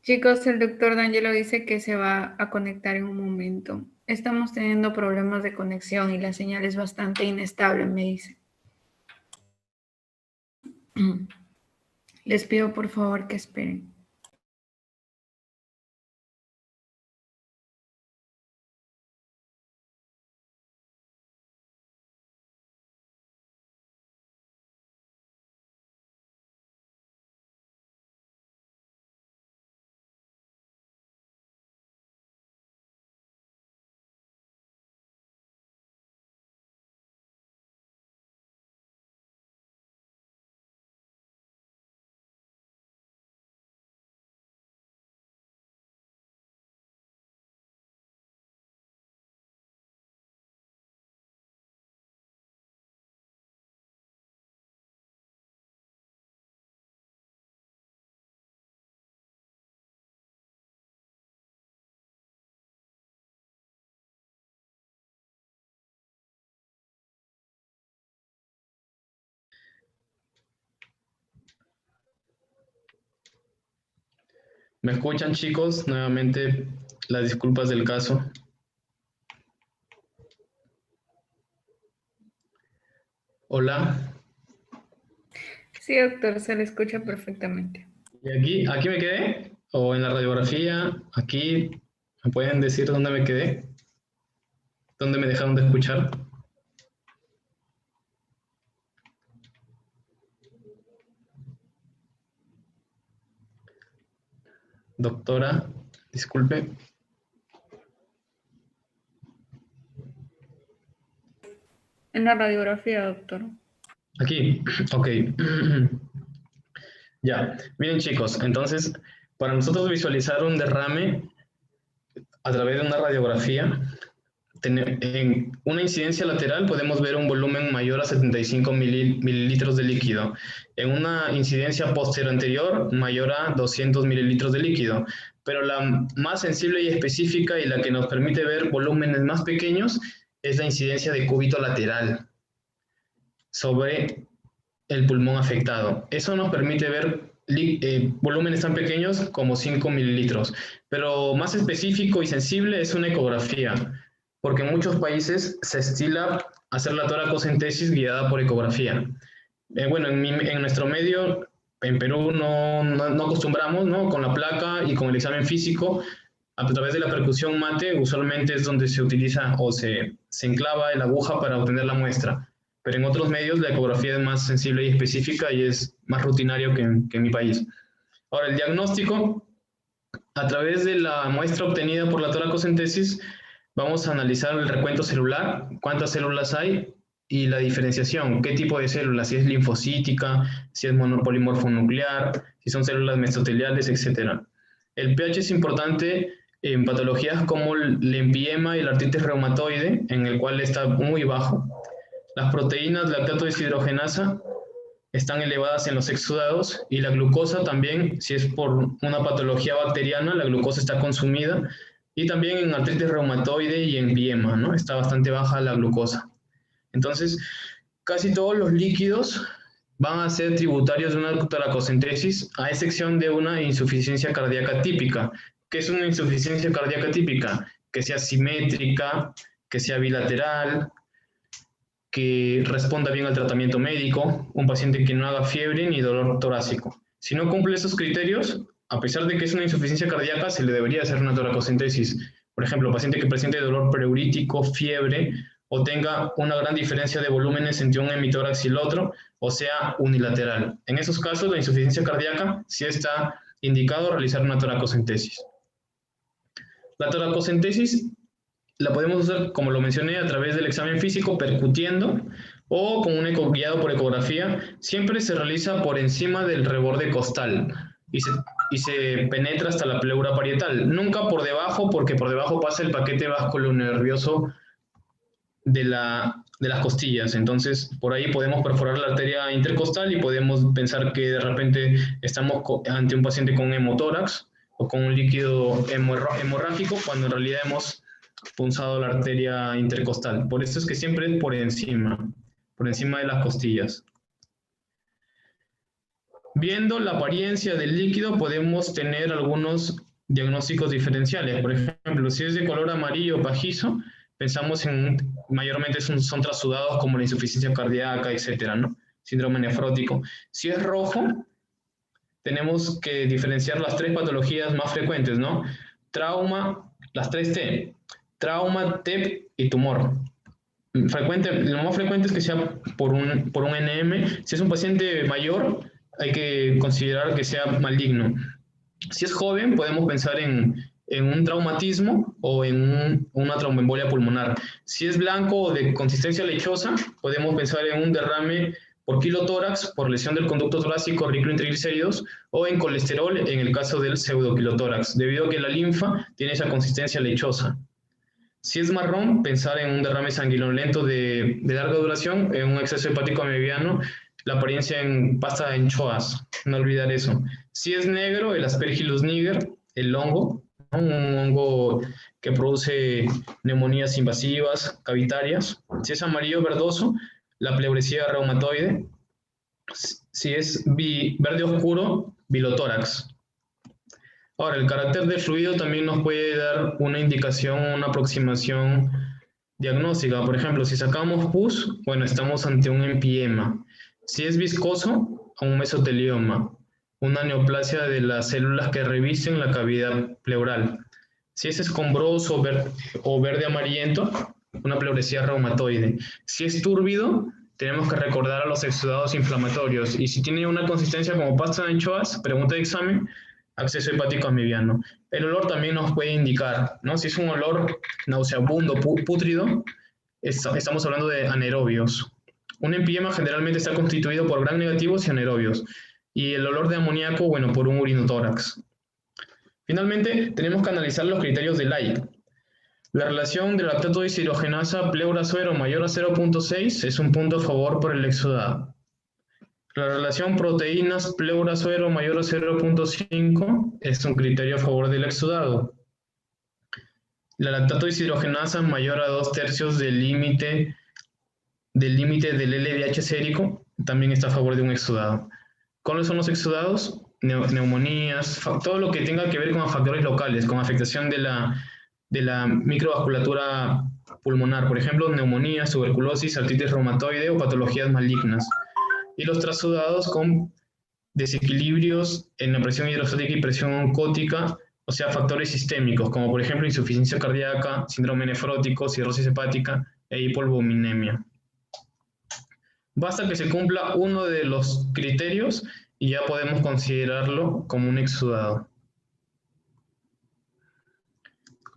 Chicos, el doctor D'Angelo dice que se va a conectar en un momento. Estamos teniendo problemas de conexión y la señal es bastante inestable, me dice. Les pido por favor que esperen. ¿Me escuchan, chicos? Nuevamente, las disculpas del caso. Hola. Sí, doctor, se le escucha perfectamente. ¿Y aquí me quedé? ¿O en la radiografía? ¿Aquí? ¿Me pueden decir dónde me quedé? ¿Dónde me dejaron de escuchar? Doctora, disculpe. En la radiografía, doctor. Aquí, ok. Ya, miren chicos, entonces, para nosotros visualizar un derrame a través de una radiografía, en una incidencia lateral podemos ver un volumen mayor a 75 mililitros de líquido. En una incidencia posterior anterior, mayor a 200 mililitros de líquido. Pero la más sensible y específica y la que nos permite ver volúmenes más pequeños es la incidencia de cúbito lateral sobre el pulmón afectado. Eso nos permite ver volúmenes tan pequeños como 5 mililitros. Pero más específico y sensible es una ecografía, porque en muchos países se estila hacer la toracocentesis guiada por ecografía. Bueno, en nuestro medio, en Perú, no acostumbramos, ¿no? Con la placa y con el examen físico, a través de la percusión mate, usualmente es donde se utiliza o se enclava la aguja para obtener la muestra. Pero en otros medios la ecografía es más sensible y específica y es más rutinario que en mi país. Ahora, el diagnóstico, a través de la muestra obtenida por la toracocentesis, vamos a analizar el recuento celular, cuántas células hay y la diferenciación, qué tipo de células, si es linfocítica, si es monopolimorfonuclear, si son células mesoteliales, etc. El pH es importante en patologías como el empiema y la artritis reumatoide, en el cual está muy bajo. Las proteínas lactato deshidrogenasa están elevadas en los exudados y la glucosa también, si es por una patología bacteriana, la glucosa está consumida y también en artritis reumatoide y en empiema, ¿no? Está bastante baja la glucosa. Entonces, casi todos los líquidos van a ser tributarios de una toracocentesis, a excepción de una insuficiencia cardíaca típica. ¿Qué es una insuficiencia cardíaca típica? Que sea simétrica, que sea bilateral, que responda bien al tratamiento médico, un paciente que no haga fiebre ni dolor torácico. Si no cumple esos criterios, a pesar de que es una insuficiencia cardíaca, se le debería hacer una toracocentesis. Por ejemplo, paciente que presente dolor preurítico, fiebre, o tenga una gran diferencia de volúmenes entre un hemitórax y el otro, o sea, unilateral. En esos casos, la insuficiencia cardíaca sí está indicado realizar una toracocentesis. La toracocentesis la podemos usar, como lo mencioné, a través del examen físico percutiendo o con un eco guiado por ecografía. Siempre se realiza por encima del reborde costal y se penetra hasta la pleura parietal. Nunca por debajo, porque por debajo pasa el paquete vasculonervioso de las costillas. Entonces, por ahí podemos perforar la arteria intercostal y podemos pensar que de repente estamos ante un paciente con hemotórax o con un líquido hemorrágico, cuando en realidad hemos punzado la arteria intercostal. Por eso es que siempre es por encima de las costillas. Viendo la apariencia del líquido podemos tener algunos diagnósticos diferenciales. Por ejemplo, si es de color amarillo pajizo, pensamos en, mayormente son trasudados como la insuficiencia cardíaca, etcétera, ¿no? Síndrome nefrótico. Si es rojo, tenemos que diferenciar las tres patologías más frecuentes, ¿no? Trauma, las 3T, trauma, TEP y tumor. Lo más frecuente es que sea por un NM. Si es un paciente mayor, hay que considerar que sea maligno. Si es joven, podemos pensar en un traumatismo o en una tromboembolia pulmonar. Si es blanco o de consistencia lechosa, podemos pensar en un derrame por quilotórax, por lesión del conducto torácico rico en triglicéridos, o en colesterol en el caso del pseudoquilotórax, debido a que la linfa tiene esa consistencia lechosa. Si es marrón, pensar en un derrame sanguinolento de larga duración, en un exceso hepático mediano, la apariencia en pasta de anchoas, no olvidar eso. Si es negro, el Aspergillus niger, el hongo, ¿no? Un hongo que produce neumonías invasivas, cavitarias. Si es amarillo verdoso, la pleuresía reumatoide. Si es verde oscuro, bilotórax. Ahora, el carácter del fluido también nos puede dar una indicación, una aproximación diagnóstica. Por ejemplo, si sacamos pus, bueno, estamos ante un empiema. Si es viscoso, a un mesotelioma, una neoplasia de las células que revisten la cavidad pleural. Si es escombroso o verde amarillento, una pleuresía reumatoide. Si es túrbido, tenemos que recordar a los exudados inflamatorios. Y si tiene una consistencia como pasta de anchoas, pregunta de examen, acceso hepático amibiano. El olor también nos puede indicar, ¿no? Si es un olor nauseabundo, pútrido, estamos hablando de anaerobios. Un empiema generalmente está constituido por gram negativos y anaerobios. Y el olor de amoníaco, bueno, por un urinotórax. Finalmente, tenemos que analizar los criterios de Laic. La relación de lactato deshidrogenasa pleura-suero mayor a 0.6 es un punto a favor por el exudado. La relación proteínas pleura-suero mayor a 0.5 es un criterio a favor del exudado. La lactato deshidrogenasa mayor a 2/3 del límite del LDH sérico también está a favor de un exudado. ¿Cuáles son los exudados? Neumonías, todo lo que tenga que ver con factores locales, con afectación de la microvasculatura pulmonar, por ejemplo, neumonías, tuberculosis, artritis reumatoide o patologías malignas. Y los trasudados con desequilibrios en la presión hidrostática y presión oncótica, o sea, factores sistémicos, como por ejemplo insuficiencia cardíaca, síndrome nefrótico, cirrosis hepática e hipoalbuminemia. Basta que se cumpla uno de los criterios y ya podemos considerarlo como un exudado.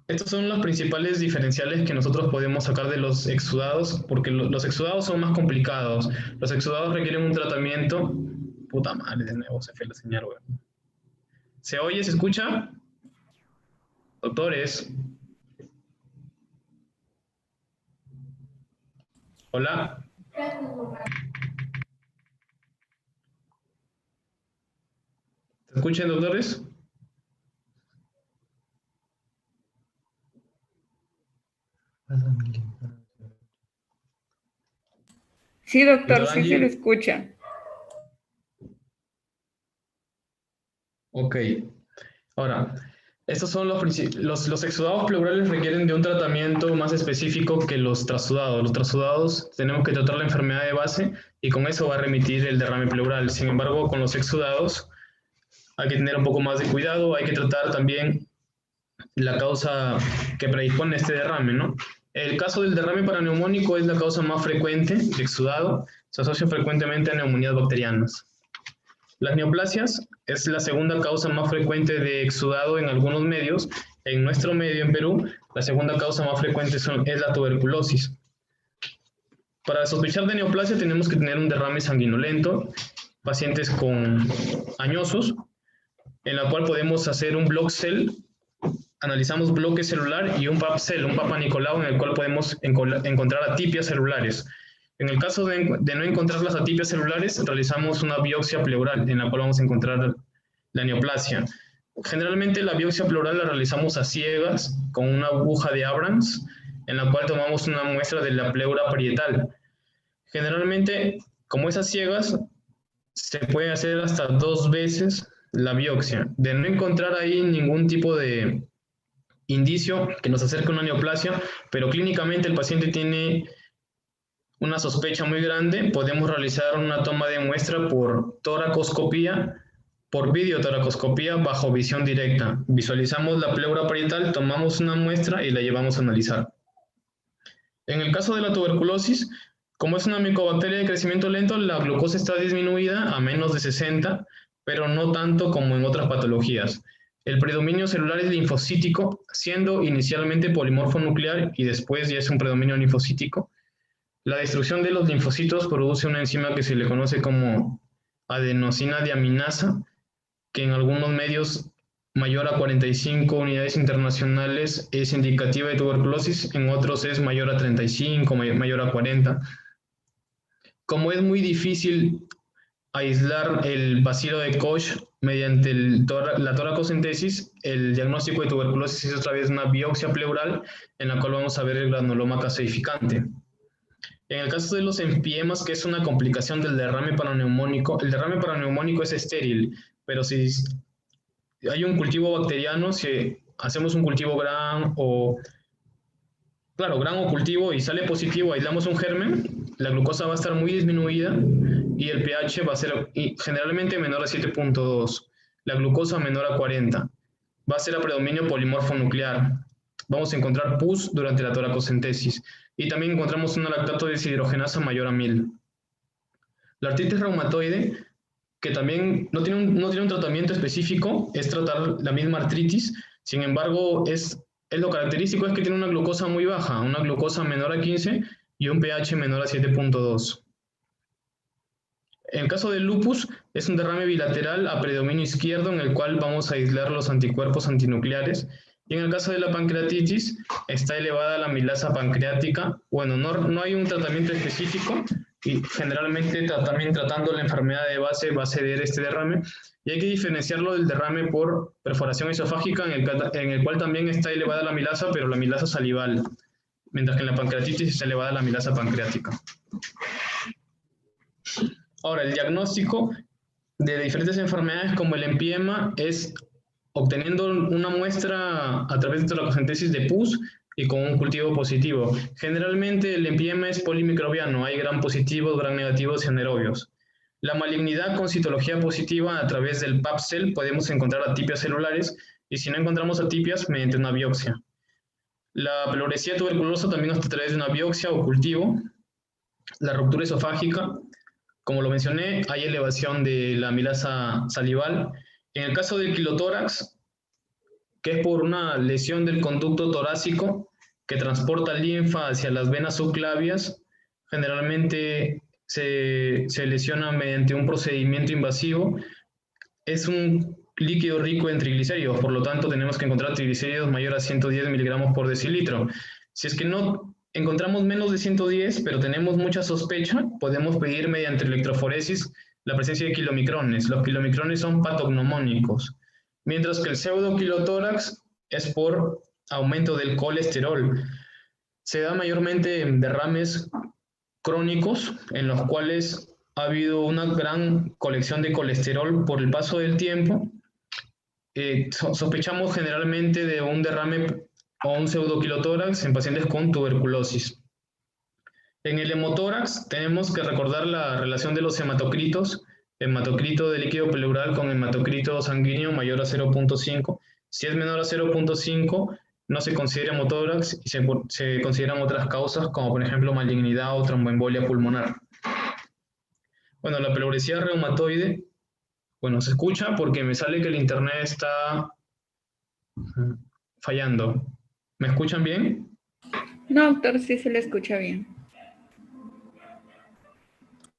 Estos son los principales diferenciales que nosotros podemos sacar de los exudados, porque los exudados son más complicados. Los exudados requieren un tratamiento... Puta madre, de nuevo se fue la señal, güey. ¿Se oye? ¿Se escucha? Doctores. Hola. ¿Se escuchan, doctores? Sí, doctor, sí se lo escucha. Ok. Ahora, estos son los exudados pleurales requieren de un tratamiento más específico que los trasudados. Los trasudados tenemos que tratar la enfermedad de base y con eso va a remitir el derrame pleural. Sin embargo, con los exudados hay que tener un poco más de cuidado, hay que tratar también la causa que predispone a este derrame, ¿no? El caso del derrame paraneumónico es la causa más frecuente de exudado, se asocia frecuentemente a neumonías bacterianas. Las neoplasias es la segunda causa más frecuente de exudado en algunos medios. En nuestro medio, en Perú, la segunda causa más frecuente es la tuberculosis. Para sospechar de neoplasia tenemos que tener un derrame sanguinolento, pacientes con añosos, en la cual podemos hacer un block cell, analizamos bloque celular y un pap cell, un Papa Nicolau, en el cual podemos encontrar atipias celulares. En el caso de no encontrar las atipias celulares, realizamos una biopsia pleural, en la cual vamos a encontrar la neoplasia. Generalmente la biopsia pleural la realizamos a ciegas, con una aguja de Abrams, en la cual tomamos una muestra de la pleura parietal. Generalmente, como esas ciegas, se puede hacer hasta 2 veces la biopsia. De no encontrar ahí ningún tipo de indicio que nos acerque a una neoplasia, pero clínicamente el paciente tiene una sospecha muy grande, podemos realizar una toma de muestra por toracoscopía, por videotoracoscopía bajo visión directa. Visualizamos la pleura parietal, tomamos una muestra y la llevamos a analizar. En el caso de la tuberculosis, como es una micobacteria de crecimiento lento, la glucosa está disminuida a menos de 60, pero no tanto como en otras patologías. El predominio celular es linfocítico, siendo inicialmente polimorfo nuclear y después ya es un predominio linfocítico. La destrucción de los linfocitos produce una enzima que se le conoce como adenosina deaminasa, que en algunos medios mayor a 45 unidades internacionales es indicativa de tuberculosis, en otros es mayor a 35, mayor a 40. Como es muy difícil aislar el bacilo de Koch mediante la toracocentesis, el diagnóstico de tuberculosis es otra vez una biopsia pleural en la cual vamos a ver el granuloma caseificante. En el caso de los empiemas, que es una complicación del derrame paraneumónico, el derrame paraneumónico es estéril, pero si hay un cultivo bacteriano, si hacemos un cultivo GRAN o cultivo y sale positivo, aislamos un germen, la glucosa va a estar muy disminuida y el pH va a ser generalmente menor a 7.2, la glucosa menor a 40. Va a ser a predominio polimorfo nuclear. Vamos a encontrar pus durante la toracocentesis y también encontramos una lactato deshidrogenasa mayor a 1000. La artritis reumatoide, que también no tiene un tratamiento específico, es tratar la misma artritis, sin embargo, lo característico es que tiene una glucosa muy baja, una glucosa menor a 15 y un pH menor a 7.2. En el caso del lupus, es un derrame bilateral a predominio izquierdo en el cual vamos a aislar los anticuerpos antinucleares. Y en el caso de la pancreatitis, está elevada la amilasa pancreática. Bueno, no hay un tratamiento específico y generalmente también tratando la enfermedad de base va a ceder este derrame. Y hay que diferenciarlo del derrame por perforación esofágica, en el cual también está elevada la amilasa, pero la amilasa salival, mientras que en la pancreatitis está elevada la amilasa pancreática. Ahora, el diagnóstico de diferentes enfermedades como el empiema es obteniendo una muestra a través de toracocentesis de pus y con un cultivo positivo. Generalmente el empiema es polimicrobiano, hay gram positivos, gram negativos y anaerobios. La malignidad con citología positiva a través del PAP-cell podemos encontrar atipias celulares y si no encontramos atipias mediante una biopsia. La pleuresía tuberculosa también a través de una biopsia o cultivo. La ruptura esofágica, como lo mencioné, hay elevación de la amilasa salival. En el caso del quilotórax, que es por una lesión del conducto torácico que transporta linfa hacia las venas subclavias, generalmente se lesiona mediante un procedimiento invasivo. Es un líquido rico en triglicéridos, por lo tanto tenemos que encontrar triglicéridos mayores a 110 miligramos por decilitro. Si es que no encontramos menos de 110, pero tenemos mucha sospecha, podemos pedir mediante electroforesis la presencia de kilomicrones. Los kilomicrones son patognomónicos, mientras que el pseudoquilotórax es por aumento del colesterol. Se da mayormente en derrames crónicos en los cuales ha habido una gran colección de colesterol por el paso del tiempo. Sospechamos generalmente de un derrame o un pseudoquilotórax en pacientes con tuberculosis. En el hemotórax tenemos que recordar la relación de los hematocritos, hematocrito de líquido pleural con hematocrito sanguíneo mayor a 0.5. Si es menor a 0.5, no se considera hemotórax y se consideran otras causas como por ejemplo malignidad o tromboembolia pulmonar. Bueno, la pleuresía reumatoide, bueno, se escucha porque me sale que el internet está fallando. ¿Me escuchan bien? No, doctor, sí se le escucha bien.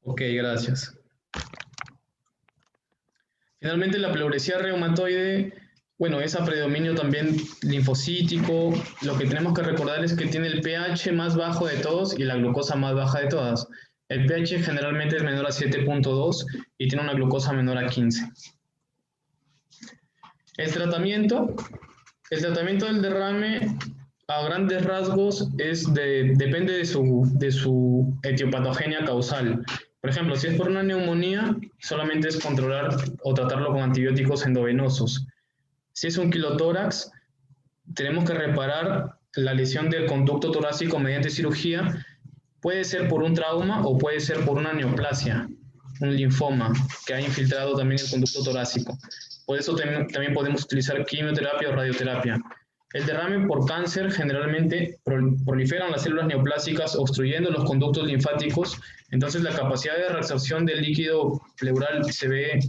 Ok, gracias. Finalmente, la pleuresía reumatoide, bueno, es a predominio también linfocítico. Lo que tenemos que recordar es que tiene el pH más bajo de todos y la glucosa más baja de todas. El pH generalmente es menor a 7.2 y tiene una glucosa menor a 15. El tratamiento del derrame a grandes rasgos depende de su etiopatogenia causal. Por ejemplo, si es por una neumonía, solamente es controlar o tratarlo con antibióticos endovenosos. Si es un quilotórax, tenemos que reparar la lesión del conducto torácico mediante cirugía. Puede ser por un trauma o puede ser por una neoplasia, un linfoma que ha infiltrado también el conducto torácico. Por eso también podemos utilizar quimioterapia o radioterapia. El derrame por cáncer generalmente proliferan las células neoplásicas obstruyendo los conductos linfáticos, entonces la capacidad de reabsorción del líquido pleural se ve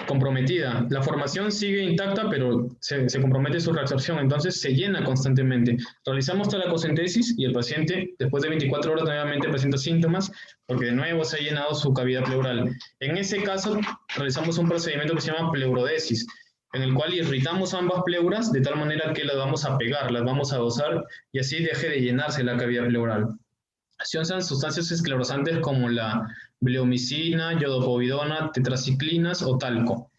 comprometida. La formación sigue intacta, pero se compromete su reabsorción, entonces se llena constantemente. Realizamos toracocentesis y el paciente, después de 24 horas, nuevamente presenta síntomas porque de nuevo se ha llenado su cavidad pleural. En ese caso, realizamos un procedimiento que se llama pleurodesis, en el cual irritamos ambas pleuras de tal manera que las vamos a pegar, las vamos a dosar y así deje de llenarse la cavidad pleural. Se usan sustancias esclerosantes como la bleomicina, yodopovidona, tetraciclinas o talco.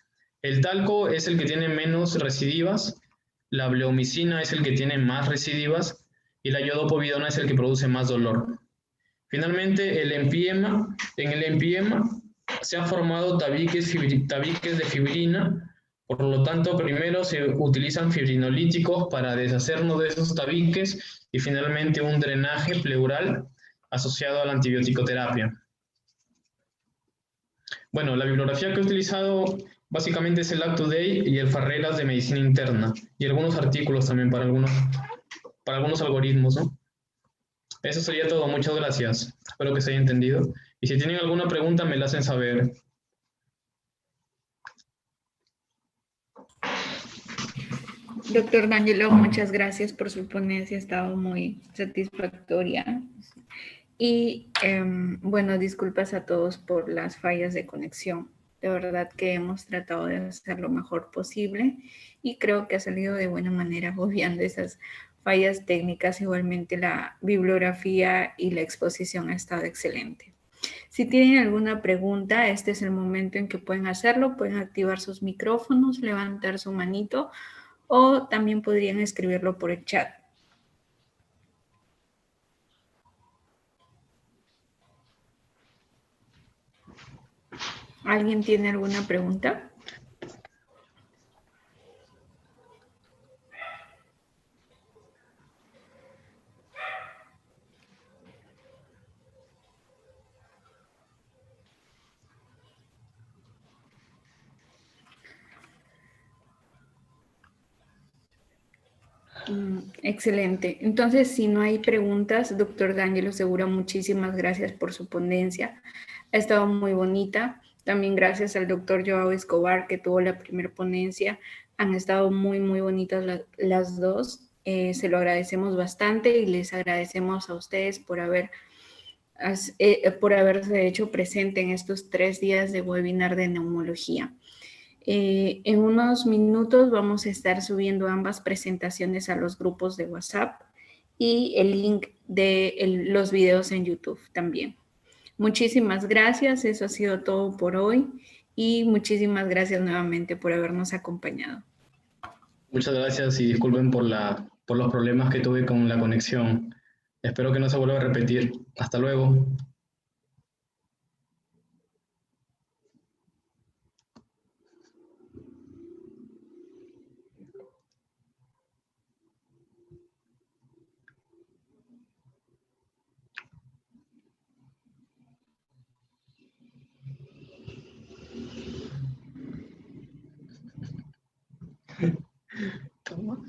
El talco es el que tiene menos recidivas, la bleomicina es el que tiene más recidivas y la yodopovidona es el que produce más dolor. Finalmente, en el empiema se han formado tabiques de fibrina Por lo tanto, primero se utilizan fibrinolíticos para deshacernos de esos tabiques y finalmente un drenaje pleural asociado a la antibioticoterapia. Bueno, la bibliografía que he utilizado básicamente es el Up-to-Date y el Farreras de Medicina Interna y algunos artículos también para algunos algoritmos, ¿no? Eso sería todo. Muchas gracias. Espero que se haya entendido. Y si tienen alguna pregunta, me la hacen saber. Doctor D'Angelo, muchas gracias por su ponencia, ha estado muy satisfactoria. Y bueno, disculpas a todos por las fallas de conexión. De verdad que hemos tratado de hacer lo mejor posible y creo que ha salido de buena manera, obviando esas fallas técnicas. Igualmente la bibliografía y la exposición ha estado excelente. Si tienen alguna pregunta, este es el momento en que pueden hacerlo. Pueden activar sus micrófonos, levantar su manito o también podrían escribirlo por el chat. ¿Alguien tiene alguna pregunta? Excelente. Entonces, si no hay preguntas, doctor D'Angelo Segura, muchísimas gracias por su ponencia. Ha estado muy bonita. También gracias al doctor Joao Escobar, que tuvo la primera ponencia. Han estado muy, muy bonitas las dos. Se lo agradecemos bastante y les agradecemos a ustedes por haberse hecho presente en estos 3 días de webinar de neumología. En unos minutos vamos a estar subiendo ambas presentaciones a los grupos de WhatsApp y el link de los videos en YouTube también. Muchísimas gracias, eso ha sido todo por hoy y muchísimas gracias nuevamente por habernos acompañado. Muchas gracias y disculpen por los problemas que tuve con la conexión. Espero que no se vuelva a repetir. Hasta luego.